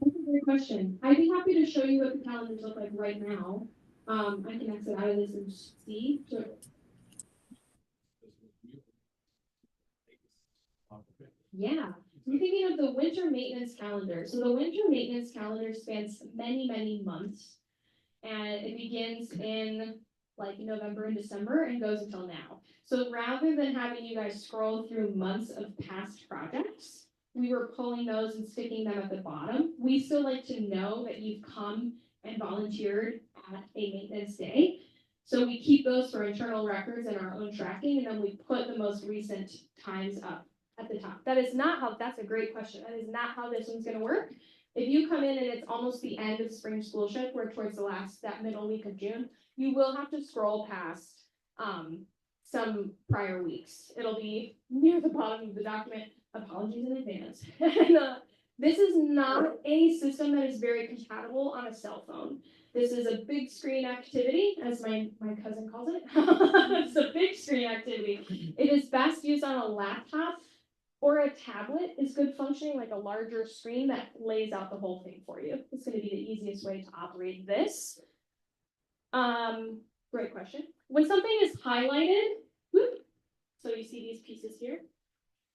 Speaker 1: That's a great question. I'd be happy to show you what the calendars look like right now. I can exit out of this and see. So, yeah, I'm thinking of the winter maintenance calendar. So the winter maintenance calendar spans many, many months, and it begins in like November and December and goes until now. So rather than having you guys scroll through months of past projects, we were pulling those and sticking them at the bottom. We still like to know that you've come and volunteered at a maintenance day. So we keep those for internal records and our own tracking, and then we put the most recent times up at the top. That's a great question. That is not how this one's gonna work. If you come in and it's almost the end of spring school shift, we're towards that middle week of June, you will have to scroll past some prior weeks. It'll be near the bottom of the document. Apologies in advance. This is not a system that is very compatible on a cell phone. This is a big screen activity, as my cousin calls it. It's a big screen activity. It is best used on a laptop or a tablet is good functioning, like a larger screen that lays out the whole thing for you. It's going to be the easiest way to operate this. Great question. When something is highlighted, whoop, so you see these pieces here,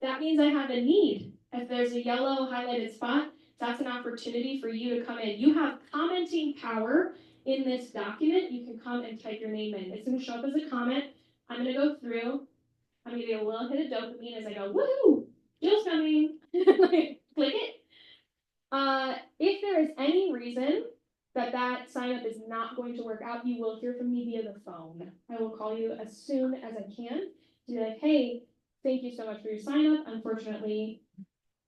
Speaker 1: that means I have a need. If there's a yellow highlighted spot, that's an opportunity for you to come in. You have commenting power in this document. You can come and type your name in. It's going to show up as a comment. I'm going to go through. I'm going to get a little hit of dopamine as I go, woohoo, Jill's coming. Click it. If there is any reason that sign up is not going to work out, you will hear from me via the phone. I will call you as soon as I can to be like, hey, thank you so much for your sign up. Unfortunately,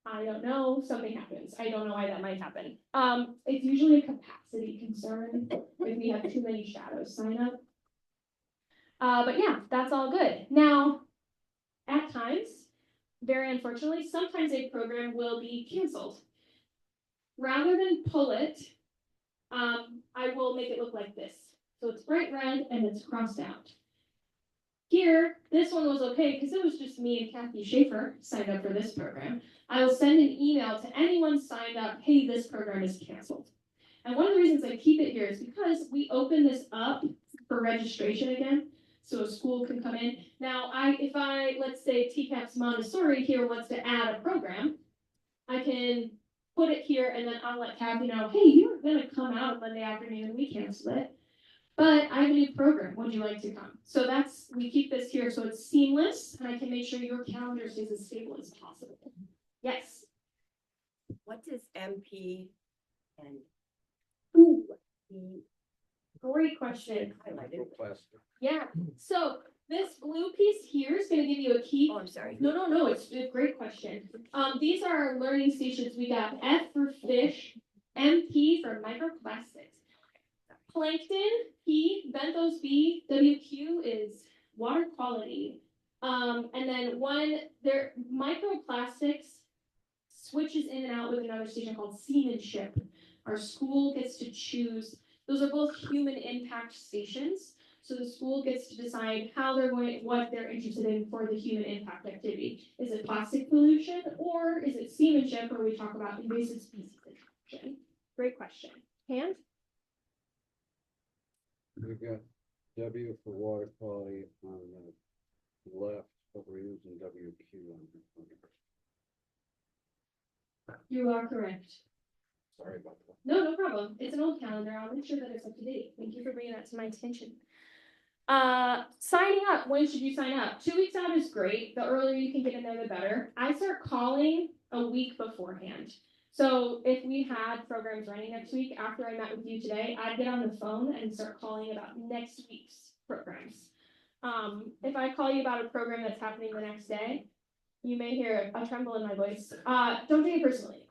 Speaker 1: I don't know, something happens. I don't know why that might happen. It's usually a capacity concern if we have too many shadows sign up. But yeah, that's all good. Now, at times, very unfortunately, sometimes a program will be canceled. Rather than pull it, I will make it look like this. So it's bright red and it's crossed out. Here, this one was okay because it was just me and Kathy Schaefer signed up for this program. I will send an email to anyone signed up, hey, this program is canceled. And one of the reasons I keep it here is because we open this up for registration again, so a school can come in. Now, let's say TCAPS Montessori here wants to add a program, I can put it here and then I'll let Kathy know, hey, you were gonna come out Monday afternoon, we canceled it. But I have a new program, would you like to come? So we keep this here so it's seamless and I can make sure your calendar stays as stable as possible. Yes.
Speaker 11: What does MP and
Speaker 1: Ooh,
Speaker 11: E
Speaker 1: great question.
Speaker 11: highlighted?
Speaker 1: Yeah, so this blue piece here is gonna give you a key.
Speaker 11: Oh, I'm sorry.
Speaker 1: No, it's a great question. These are our learning stations. We got F for fish, MP for microplastics. Plankton, P, benthos B, WQ is water quality. And then their microplastics switches in and out with another station called seamanship. Our school gets to choose, those are both human impact stations. So the school gets to decide what they're interested in for the human impact activity. Is it plastic pollution or is it seamanship where we talk about invasive species introduction? Great question. Hand?
Speaker 12: We've got W for water quality on the left, but we're using WQ on the
Speaker 1: You are correct.
Speaker 12: Sorry about that.
Speaker 1: No problem. It's an old calendar. I'll make sure that it's up to date. Thank you for bringing that to my attention. Signing up. When should you sign up? 2 weeks out is great. The earlier you can get in there, the better. I start calling a week beforehand. So if we had programs running next week, after I met with you today, I'd get on the phone and start calling about next week's programs. If I call you about a program that's happening the next day, you may hear a tremble in my voice. Don't take it personally.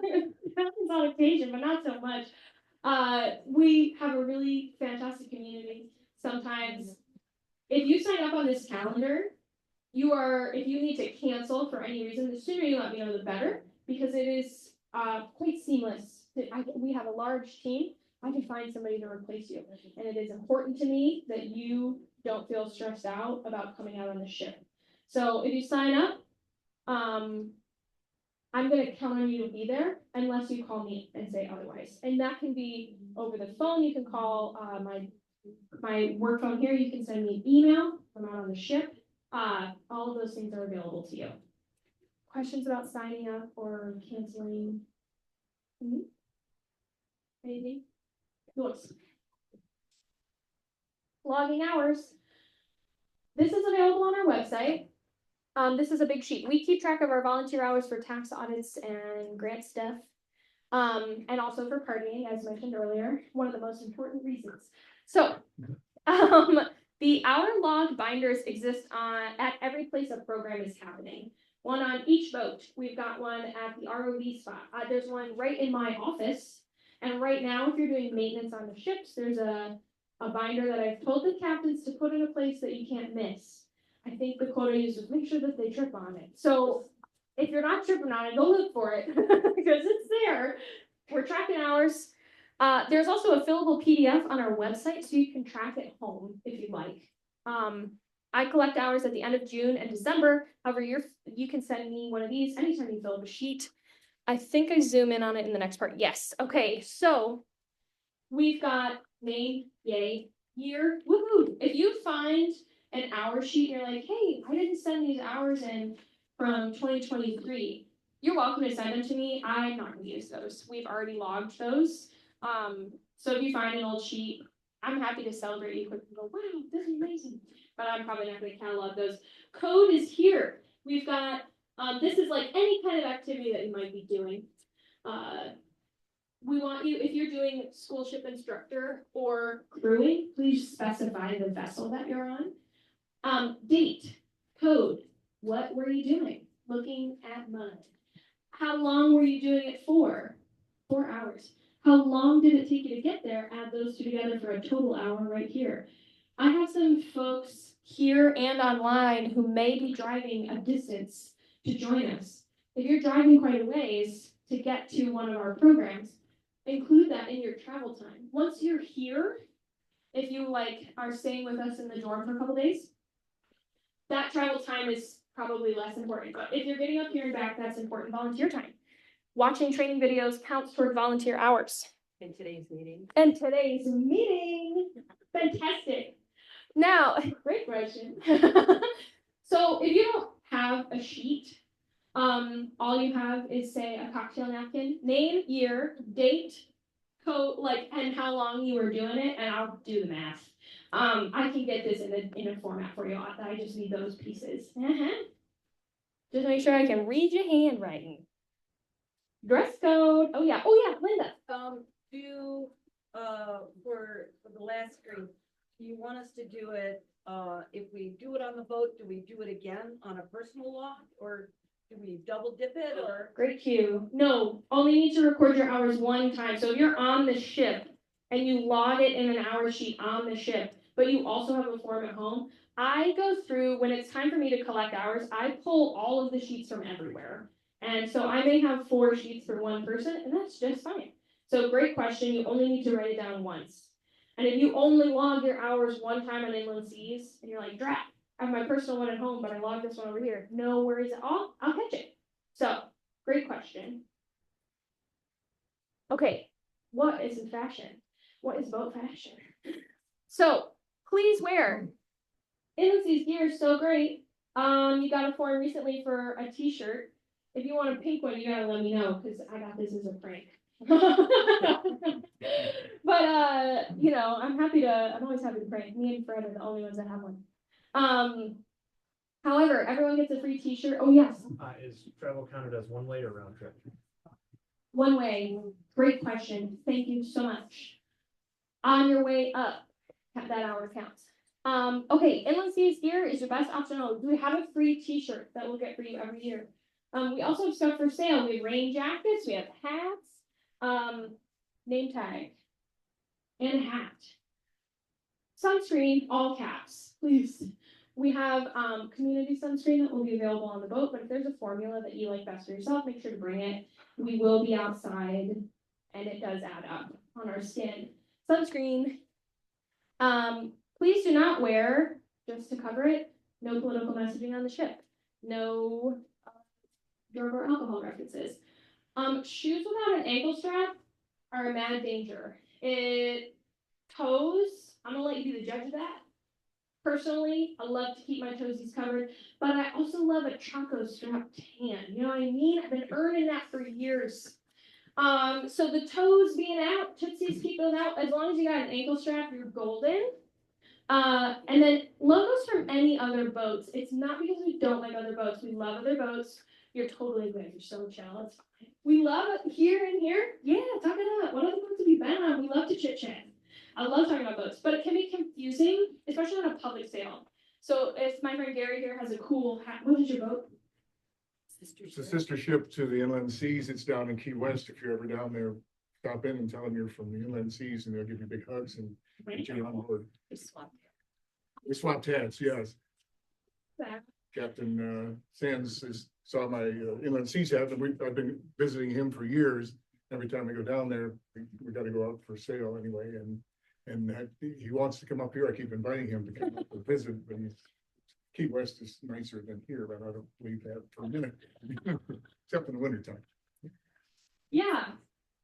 Speaker 1: It happens on occasion, but not so much. We have a really fantastic community. Sometimes, if you sign up on this calendar, if you need to cancel for any reason, the sooner you let me know, the better, because it is quite seamless. We have a large team. I can find somebody to replace you. And it is important to me that you don't feel stressed out about coming out on the ship. So if you sign up, I'm going to count on you to be there unless you call me and say otherwise. And that can be over the phone. You can call my work phone here. You can send me an email. I'm out on the ship. All of those things are available to you. Questions about signing up or canceling? Anything? Looks. Logging hours. This is available on our website. This is a big sheet. We keep track of our volunteer hours for tax audits and grant stuff. And also for partying, as mentioned earlier, one of the most important reasons. So, the hour log binders exist at every place a program is happening. One on each boat. We've got one at the ROV spot. There's one right in my office. And right now, if you're doing maintenance on the ships, there's a binder that I've told the captains to put in a place that you can't miss. I think the quote I used was make sure that they trip on it. So if you're not tripping on it, go look for it because it's there. We're tracking hours. There's also a fillable PDF on our website so you can track it home if you like. I collect hours at the end of June and December. However, you can send me one of these anytime you fill up a sheet. I think I zoom in on it in the next part. Yes. Okay. So we've got name, yay, year, woohoo. If you find an hour sheet, you're like, hey, I didn't send these hours in from 2023. You're welcome to send them to me. I'm not going to use those. We've already logged those. So if you find an old sheet, I'm happy to celebrate you quick and go, wow, this is amazing. But I'm probably not going to catalog those. Code is here. We've got, this is like any kind of activity that you might be doing. We want you, if you're doing school ship instructor or crewing, please specify the vessel that you're on. Date, code, what were you doing? Looking at mud. How long were you doing it for? 4 hours. How long did it take you to get there? Add those two together for a total hour right here. I have some folks here and online who may be driving a distance to join us. If you're driving quite a ways to get to one of our programs, include that in your travel time. Once you're here, if you are staying with us in the dorm for a couple days, that travel time is probably less important, but if you're getting up here and back, that's important volunteer time. Watching training videos counts toward volunteer hours.
Speaker 11: In today's meeting.
Speaker 1: And today's meeting, fantastic. Now, great question. So if you don't have a sheet, all you have is say a cocktail napkin, name, year, date, code, like, and how long you were doing it, and I'll do the math. I can get this in a format for you. I just need those pieces. Just make sure I can read your handwriting. Dress code. Oh yeah, Linda.
Speaker 11: For the last screen, do you want us to do it, if we do it on the boat, do we do it again on a personal log, or do we double dip it, or?
Speaker 1: Great cue. No, only need to record your hours one time. So if you're on the ship and you log it in an hour sheet on the ship, but you also have a form at home, I go through, when it's time for me to collect hours, I pull all of the sheets from everywhere. And so I may have 4 sheets for one person, and that's just fine. So great question. You only need to write it down once. And if you only log your hours one time on Inland Seas, and you're like, drat, I have my personal one at home, but I logged this one over here. No worries at all. I'll catch it. So, great question. Okay, what is in fashion? What is boat fashion? So, please wear. Inland Seas gear is so great. You got a form recently for a t-shirt. If you want a pink one, you gotta let me know, because I got this as a prank. But you know, I'm always happy to prank. Me and Fred are the only ones that have one. However, everyone gets a free t-shirt. Oh yes.
Speaker 13: Is travel counted as one way or round trip?
Speaker 1: One way. Great question. Thank you so much. On your way up, that hour counts. Okay, Inland Seas gear is your best option. We have a free t-shirt that we'll get for you every year. We also have stuff for sale. We have rain jackets, we have hats, name tag, and a hat. Sunscreen, all caps, please. We have community sunscreen that will be available on the boat, but if there's a formula that you like best for yourself, make sure to bring it. We will be outside, and it does add up on our skin. Sunscreen, please do not wear, just to cover it, no political messaging on the ship. No drug or alcohol references. Shoes without an ankle strap are a mad danger. Toes, I'm gonna let you be the judge of that. Personally, I love to keep my toesies covered, but I also love a Chaco strap tan. You know what I mean? I've been earning that for years. So the toes being out, tootsies, keep those out. As long as you got an ankle strap, you're golden. And then logos from any other boats. It's not because we don't like other boats. We love other boats. You're totally good. You're so chill. It's fine. We love it here and here. Yeah, talk it up. What other boats have you been on? We love to chit chat. I love talking about boats, but it can be confusing, especially on a public sail. So if my friend Gary here has a cool hat, what is your boat?
Speaker 14: It's a sister ship to the Inland Seas. It's down in Key West. If you're ever down there, stop in and tell them you're from the Inland Seas, and they'll give you big hugs and get you on board. We swapped hats, yes. Captain Sands saw my Inland Seas hat, and I've been visiting him for years. Every time we go down there, we got to go out for sail anyway, and he wants to come up here. I keep inviting him to come up and visit, but Key West is nicer than here, but I don't believe that for a minute, except in the wintertime.
Speaker 1: Yeah,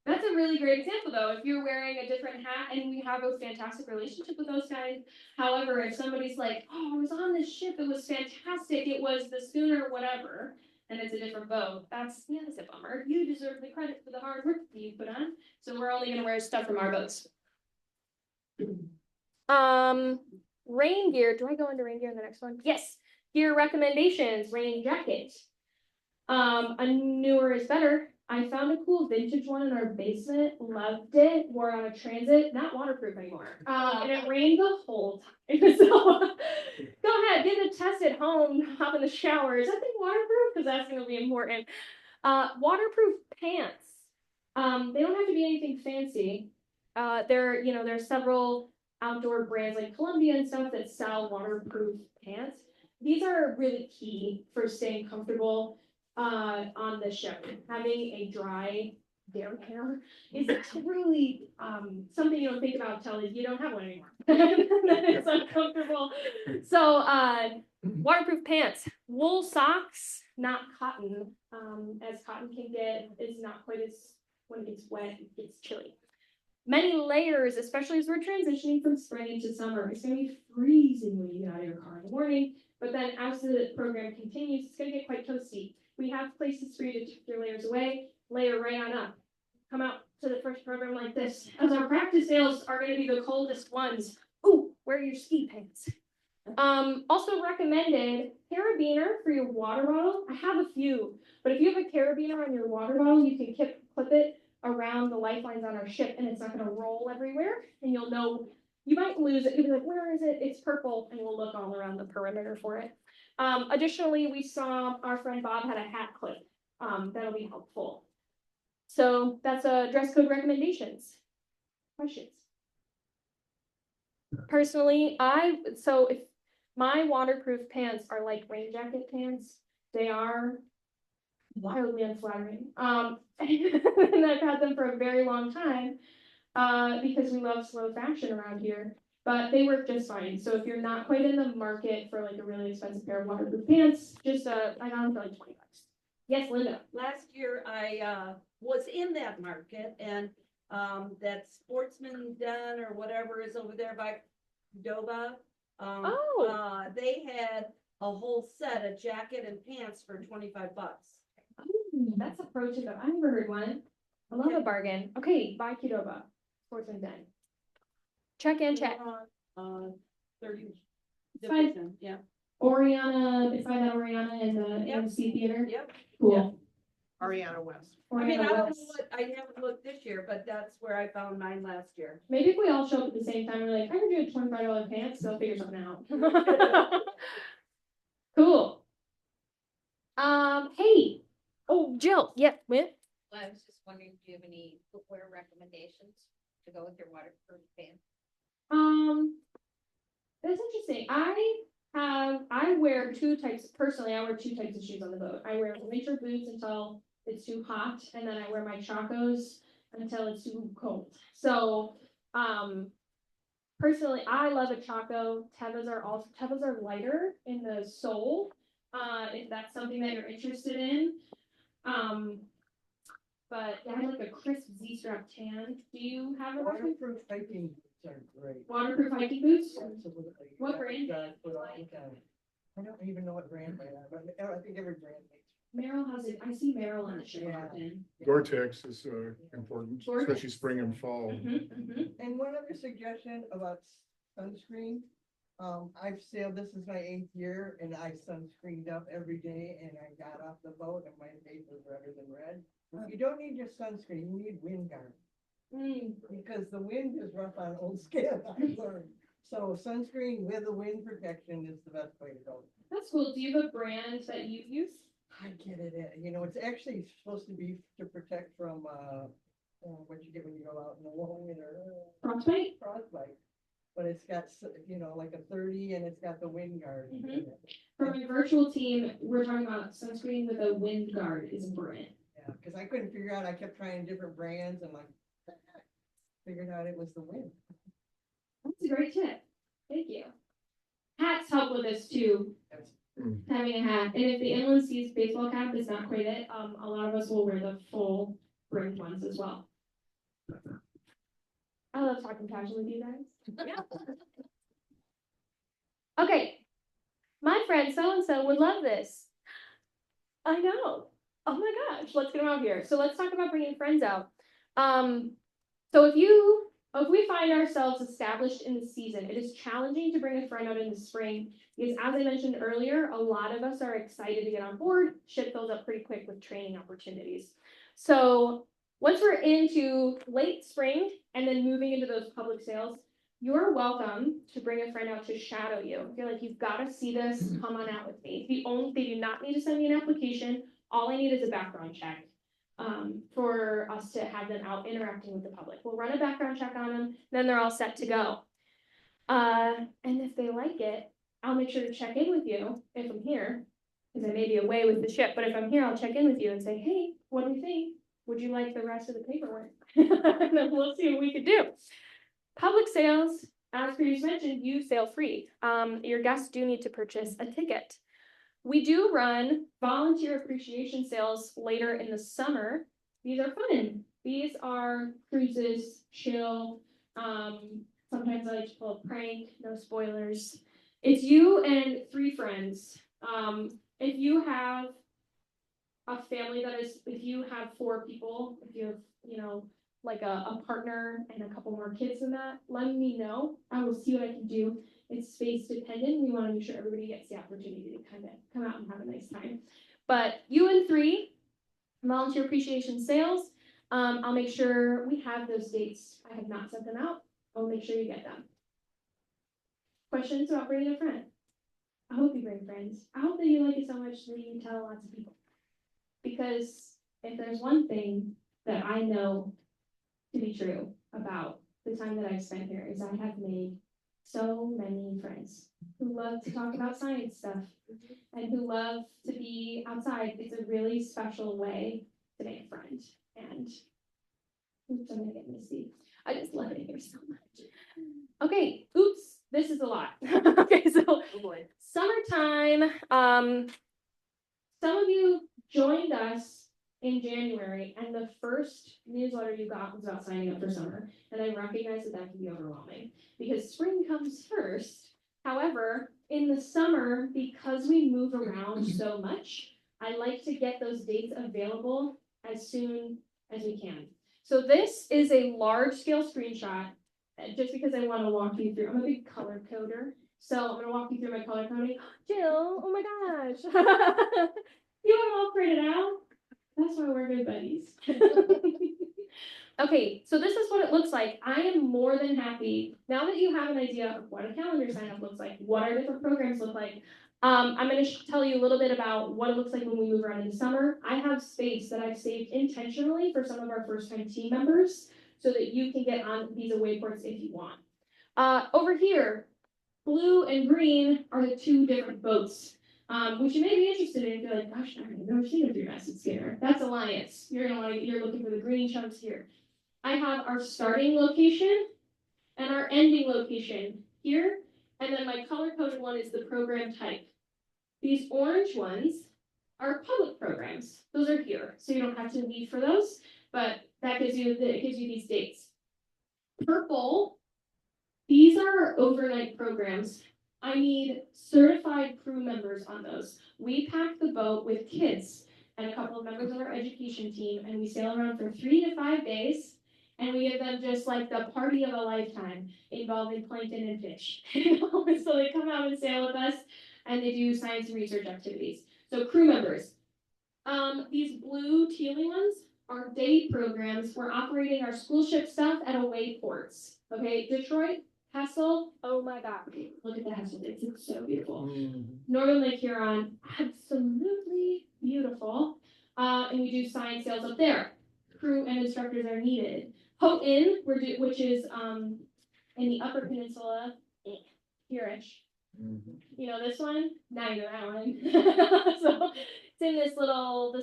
Speaker 1: that's a really great example though. If you're wearing a different hat, and we have a fantastic relationship with those guys. However, if somebody's like, oh, I was on this ship, it was fantastic, it was the schooner, whatever, and it's a different boat, that's a bummer. You deserve the credit for the hard work that you put on. So we're only gonna wear stuff from our boats. Rain gear. Do I go into rain gear in the next one? Yes. Gear recommendations. Rain jacket. A newer is better. I found a cool vintage one in our basement. Loved it. Wore it on a transit. Not waterproof anymore. And it rained the whole time. So go ahead, get it tested at home. Hop in the shower. Is that thing waterproof? Because that's going to be important. Waterproof pants. They don't have to be anything fancy. There's several outdoor brands like Columbia and stuff that sell waterproof pants. These are really key for staying comfortable on the ship. Having a dry derriere is truly, something you don't think about until you don't have one anymore. It's uncomfortable. So, waterproof pants, wool socks, not cotton, as cotton can get, is not quite as, when it gets wet, it gets chilly. Many layers, especially as we're transitioning from spring into summer. It's gonna be freezing when you get out of your car in the morning, but then as the program continues, it's gonna get quite toasty. We have places for you to tuck your layers away, layer right on up. Come out to the first program like this, as our practice days are gonna be the coldest ones. Ooh, wear your ski pants. Also recommended carabiner for your water bottle. I have a few, but if you have a carabiner on your water bottle, you can clip it around the lifelines on our ship and it's not gonna roll everywhere and you'll know, you might lose it. You'll be like, where is it? It's purple, and we'll look all around the perimeter for it. Additionally, we saw our friend Bob had a hat clip. That'll be helpful. So that's dress code recommendations. Questions? Personally, if my waterproof pants are like rain jacket pants, they are wildly unflattering. And I've had them for a very long time because we love slow fashion around here, but they work just fine. So if you're not quite in the market for like a really expensive pair of waterproof pants, just I got them for like $20. Yes, Linda.
Speaker 11: Last year, I was in that market and that Sportsman Den or whatever is over there by Doba. They had a whole set of jacket and pants for $25.
Speaker 1: That's a pro tip. I've never heard one. I love a bargain. Okay, buy Qdoba. Sportsman Den. Check and check.
Speaker 11: 30
Speaker 1: Fine.
Speaker 11: division, yeah.
Speaker 1: Oriana, if I had Oriana in the AMC theater.
Speaker 11: Yep.
Speaker 1: Cool.
Speaker 9: Ariana West.
Speaker 11: I mean, I
Speaker 1: Oriana
Speaker 11: don't know
Speaker 1: West.
Speaker 11: what, I haven't looked this year, but that's where I found mine last year.
Speaker 1: Maybe if we all show up at the same time, we're like, I'm gonna do a $25 pants, they'll figure something out. Cool. Hey. Oh, Jill. Yeah, Whit.
Speaker 15: I was just wondering, do you have any footwear recommendations to go with your waterproof pants?
Speaker 1: That's interesting. I wear two types, personally, I wear two types of shoes on the boat. I wear winter boots until it's too hot, and then I wear my Chacos until it's too cold. So, personally, I love a Chaco. Tevas are lighter in the sole, if that's something that you're interested in. But I have like a crisp Z-strap tan. Do you have a
Speaker 9: Waterproof hiking boots are great.
Speaker 1: Waterproof hiking boots?
Speaker 9: Absolutely.
Speaker 1: What brand?
Speaker 9: I don't even know what brand they are, but I think every brand makes.
Speaker 1: Merrill has it. I see Merrill on the ship often.
Speaker 14: Gore-Tex is important, especially spring and fall.
Speaker 9: And one other suggestion about sunscreen. I've sailed, this is my 8th year, and I sunscreened up every day, and I got off the boat, and my face was redder than red. You don't need just sunscreen, you need wind guard. Because the wind is rough on old skin, I've learned. So sunscreen with a wind protection is the best way to go.
Speaker 1: That's cool. Do you have a brand that you use?
Speaker 9: I get it. It's actually supposed to be to protect from what you get when you go out in the long winter.
Speaker 1: Frostbite?
Speaker 9: Frostbite. But it's got, like a 30 and it's got the wind guard.
Speaker 1: For my virtual team, we're talking about sunscreen with a wind guard is a brand.
Speaker 9: Yeah, because I couldn't figure out, I kept trying different brands and figured out it was the wind.
Speaker 1: That's a great tip. Thank you. Hats help with this too. Having a hat. And if the Inland Seas baseball cap is not quite it, a lot of us will wear the full brimmed ones as well. I love talking casual with you guys. Okay. My friend so-and-so would love this. I know. Oh my gosh, let's get them out here. So let's talk about bringing friends out. So if we find ourselves established in the season, it is challenging to bring a friend out in the spring because, as I mentioned earlier, a lot of us are excited to get on board. Ship fills up pretty quick with training opportunities. So once we're into late spring and then moving into those public sales, you're welcome to bring a friend out to shadow you. If you're like, you've got to see this, come on out with me. They do not need to send me an application. All I need is a background check. For us to have them out interacting with the public. We'll run a background check on them, then they're all set to go. And if they like it, I'll make sure to check in with you if I'm here, because I may be away with the ship, but if I'm here, I'll check in with you and say, hey, what do you think? Would you like the rest of the paperwork? And then we'll see what we can do. Public sales, as previously mentioned, you sale free. Your guests do need to purchase a ticket. We do run volunteer appreciation sales later in the summer. These are fun. These are cruises, chill. Sometimes I like to pull a prank, no spoilers. It's you and 3 friends. If you have a family if you have 4 people, if you have, like a partner and a couple more kids than that, let me know. I will see what I can do. It's space dependent. We want to make sure everybody gets the opportunity to kind of come out and have a nice time. But you and 3, volunteer appreciation sales. I'll make sure we have those dates. I have not sent them out. I'll make sure you get them. Questions about bringing a friend? I hope you bring friends. I hope that you like it so much that you can tell lots of people. Because if there's one thing that I know to be true about the time that I've spent here is I have made so many friends who love to talk about science stuff and who love to be outside. It's a really special way to make a friend. And oops, I'm gonna get misty. I just love it here so much. Okay, oops, this is a lot. Okay, so summertime. Some of you joined us in January, and the first newsletter you got was about signing up for summer. And I recognize that can be overwhelming because spring comes first. However, in the summer, because we move around so much, I like to get those dates available as soon as we can. So this is a large scale screenshot, just because I want to walk you through. I'm a big color coder, so I'm going to walk you through my color coding. Jill, oh my gosh. You want them all printed out? That's why we're good buddies. Okay, so this is what it looks like. I am more than happy, now that you have an idea of what a calendar sign up looks like, what our different programs look like, I'm going to tell you a little bit about what it looks like when we move around in the summer. I have space that I've saved intentionally for some of our first-time team members so that you can get on these away ports if you want. Over here, blue and green are the 2 different boats. Which you may be interested in if you're like, gosh, I've never seen a 3-masted scanner. That's Alliance. You're looking for the green chunks here. I have our starting location and our ending location here. And then my color-coded one is the program type. These orange ones are public programs. Those are here. So you don't have to leave for those, but it gives you these dates. Purple, these are overnight programs. I need certified crew members on those. We pack the boat with kids and a couple of members of our education team, and we sail around for 3 to 5 days, and we give them just like the party of a lifetime involving plankton and fish. So they come out and sail with us, and they do science and research activities. So crew members. These blue tealy ones are day programs. We're operating our school ship stuff at away ports. Okay, Detroit, Hessel, oh my God, look at the Hessel dates, it's so beautiful. Northern Lake Huron, absolutely beautiful. And we do science sales up there. Crew and instructors are needed. Houghton, which is in the Upper Peninsula, here-ish. You know this one? Now you know that one. So it's in this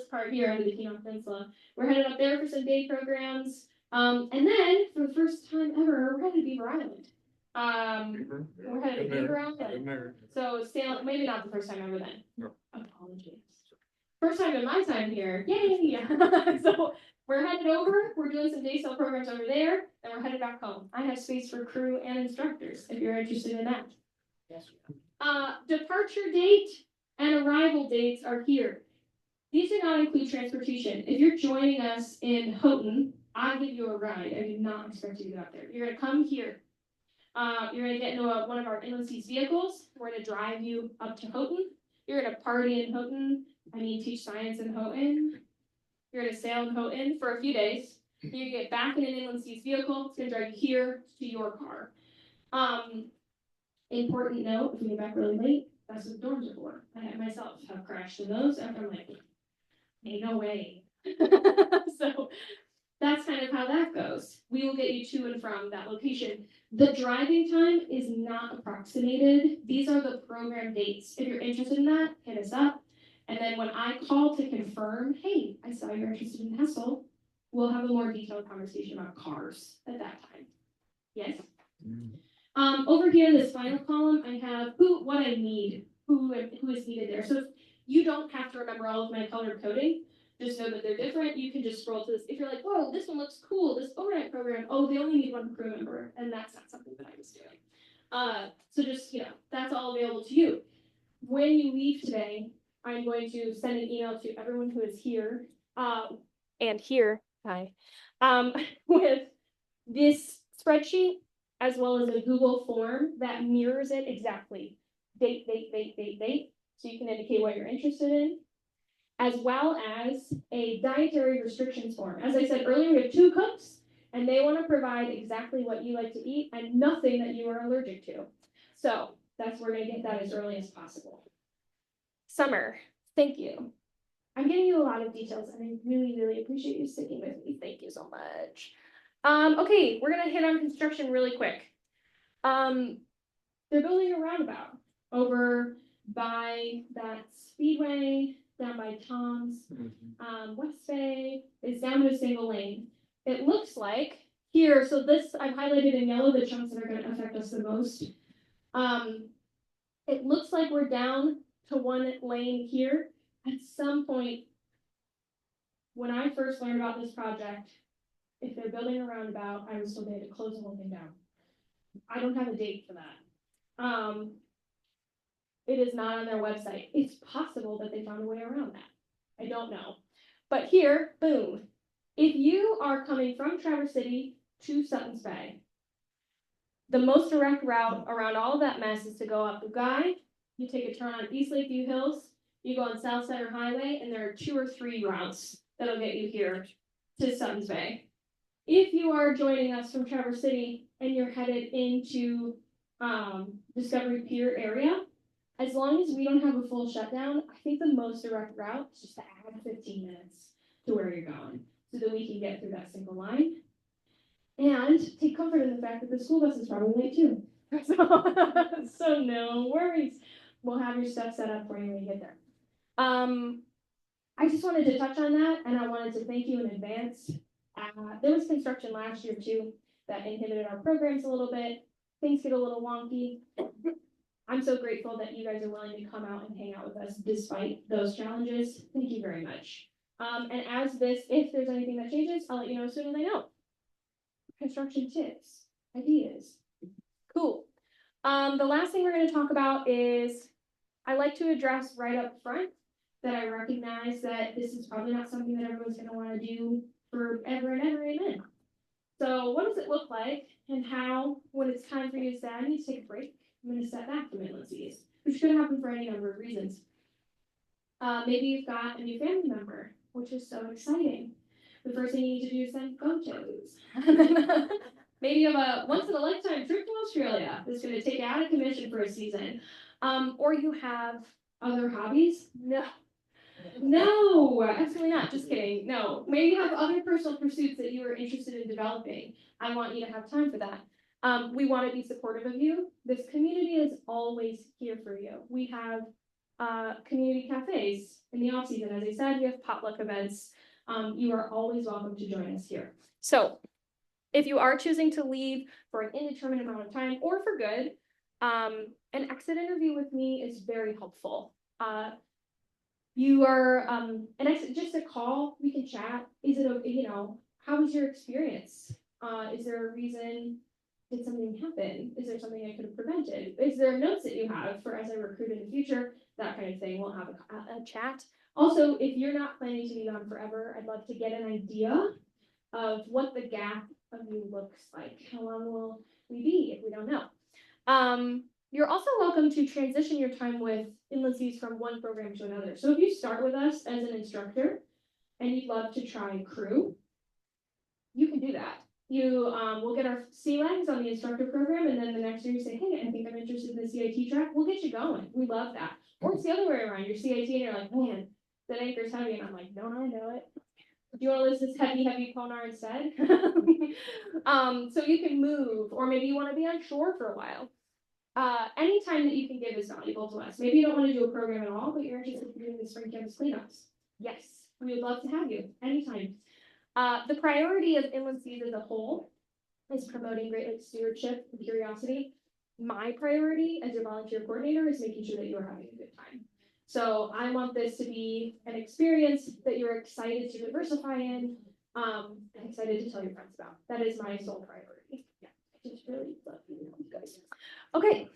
Speaker 1: part here under the Keenan Peninsula. We're headed up there for some day programs. And then, for the first time ever, we're headed to Beaver Island. We're headed to Beaver Island. So maybe not the first time ever then.
Speaker 14: No.
Speaker 1: Apologies. First time in my time here. Yay! So we're headed over. We're doing some day sale programs over there. Then we're headed back home. I have space for crew and instructors if you're interested in that. Yes. Departure date and arrival dates are here. These do not include transportation. If you're joining us in Houghton, I'll give you a ride. I do not expect you to go out there. You're going to come here. You're going to get into one of our Inland Seas vehicles. We're going to drive you up to Houghton. You're going to party in Houghton. Teach science in Houghton. You're going to sail in Houghton for a few days. Then you get back in an Inland Seas vehicle. It's going to drive you here to your car. Important note, if we get back really late, that's what the dorms are for. I myself have crashed in those, and I'm like, ain't no way. So that's kind of how that goes. We will get you to and from that location. The driving time is not approximated. These are the program dates. If you're interested in that, hit us up. And then when I call to confirm, hey, I saw you're interested in Hessel, we'll have a more detailed conversation about cars at that time. Yes? Over here in this final column, I have what I need, who is needed there. So you don't have to remember all of my color coding. Just know that they're different. You can just scroll to this. If you're like, whoa, this one looks cool, this overnight program, oh, they only need one crew member, and that's not something that I was doing. So just, that's all available to you. When you leave today, I'm going to send an email to everyone who is here, and here, hi, with this spreadsheet, as well as a Google form that mirrors it exactly. Date, so you can indicate what you're interested in, as well as a dietary restrictions form. As I said earlier, we have 2 cooks, and they want to provide exactly what you like to eat and nothing that you are allergic to. So that's we're going to get that as early as possible. Summer, thank you. I'm giving you a lot of details, and I really, really appreciate you sticking with me. Thank you so much. Okay, we're going to hit on construction really quick. They're building a roundabout over by that speedway, down by Tom's, West Bay. It's down to a single lane. It looks like here, so this I've highlighted in yellow the chunks that are going to affect us the most. It looks like we're down to 1 lane here. At some point, when I first learned about this project, if they're building a roundabout, I was told they had to close the whole thing down. I don't have a date for that. It is not on their website. It's possible that they found a way around that. I don't know. But here, boom. If you are coming from Traverse City to Sutton's Bay, the most direct route around all of that mess is to go up the Guy. You take a turn on East Lakeview Hills. You go on South Center Highway, and there are 2 or 3 routes that'll get you here to Sutton's Bay. If you are joining us from Traverse City and you're headed into Discovery Pier area, as long as we don't have a full shutdown, I think the most direct route is just to add 15 minutes to where you're going so that we can get through that single line. And take comfort in the fact that the school bus is probably late too. So no worries. We'll have your stuff set up for you when you get there. I just wanted to touch on that, and I wanted to thank you in advance. There was construction last year too that inhibited our programs a little bit. Things get a little wonky. I'm so grateful that you guys are willing to come out and hang out with us despite those challenges. Thank you very much. And if there's anything that changes, I'll let you know as soon as I know. Construction tips, ideas. Cool. The last thing we're going to talk about is I like to address right up front that I recognize that this is probably not something that everyone's going to want to do forever and ever, amen. So what does it look like, and how, when it's time for you to say, I need to take a break, I'm going to step back from Inland Seas, which could happen for any number of reasons. Maybe you've got a new family member, which is so exciting. The first thing you need to do is send photos. Maybe you have a once-in-a-lifetime trip to Australia that's going to take you out of commission for a season. Or you have other hobbies. No, absolutely not. Just kidding. No, maybe you have other personal pursuits that you are interested in developing. I want you to have time for that. We want to be supportive of you. This community is always here for you. We have community cafes in the off season. As I said, we have potluck events. You are always welcome to join us here. So if you are choosing to leave for an indeterminate amount of time or for good, an exit interview with me is very helpful. You are an exit, just a call, we can chat. Is it, how was your experience? Is there a reason? Did something happen? Is there something I could have prevented? Is there notes that you have for as I recruit in the future? That kind of thing. We'll have a chat. Also, if you're not planning to be gone forever, I'd love to get an idea of what the gap of you looks like. How long will we be if we don't know? You're also welcome to transition your time with Inland Seas from one program to another. So if you start with us as an instructor and you'd love to try crew, you can do that. We'll get our CLEGs on the instructor program, and then the next year you say, hey, I think I'm interested in the CIT track. We'll get you going. We love that. Or it's the other way around. You're CIT and you're like, man, that anchor's heavy. And I'm like, don't I know it? Do you want to listen to heavy Ponar instead? So you can move, or maybe you want to be on shore for a while. Any time that you can give is valuable to us. Maybe you don't want to do a program at all, but you're interested in doing the spring campus cleanups. Yes, we would love to have you anytime. The priority of Inland Seas as a whole is promoting Great Lakes stewardship and curiosity. My priority as your volunteer coordinator is making sure that you are having a good time. So I want this to be an experience that you're excited to diversify in, and excited to tell your friends about. That is my sole priority. Yeah, I just really love you guys. Okay.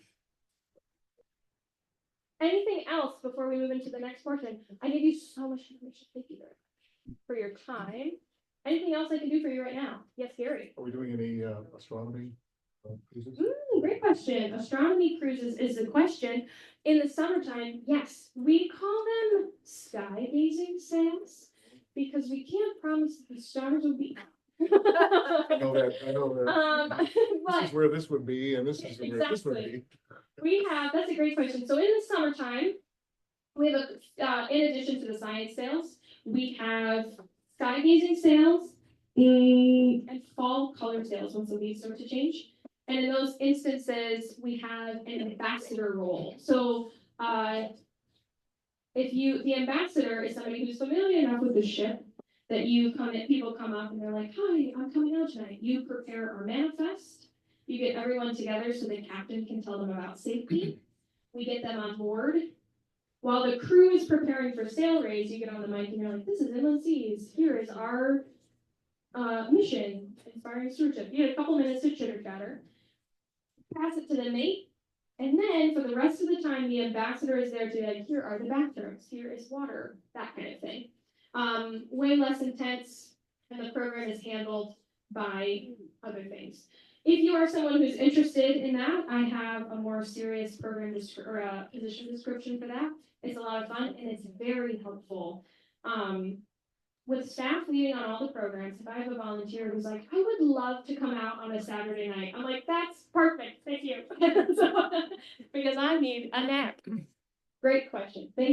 Speaker 1: Anything else before we move into the next portion? I gave you so much information. Thank you very much for your time. Anything else I can do for you right now? Yes, Gary.
Speaker 14: Are we doing any astronomy cruises?
Speaker 1: Great question. Astronomy cruises is the question. In the summertime, yes, we call them sky gazing sails because we can't promise that the stars will be out.
Speaker 14: I know that. This is where this would be, and this is where this would be.
Speaker 1: That's a great question. So in the summertime, we have in addition to the science sails, we have sky gazing sails and fall color sails once the leaves start to change. And in those instances, we have an ambassador role. So the ambassador is somebody who's familiar enough with the ship that people come up and they're like, hi, I'm coming out tonight. You prepare our manifest. You get everyone together so the captain can tell them about safety. We get them on board. While the crew is preparing for sail raise, you get on the mic and you're like, this is Inland Seas. Here is our mission, inspiring stewardship. You get a couple minutes to chitter chatter. Pass it to the mate. And then for the rest of the time, the ambassador is there to be like, here are the bathrooms. Here is water, that kind of thing. Way less intense, and the program is handled by other things. If you are someone who's interested in that, I have a more serious program position description for that. It's a lot of fun and it's very helpful. With staff leading on all the programs, if I have a volunteer who's like, I would love to come out on a Saturday night, I'm like, that's perfect, thank you. Because I need a nap. Great question. Thank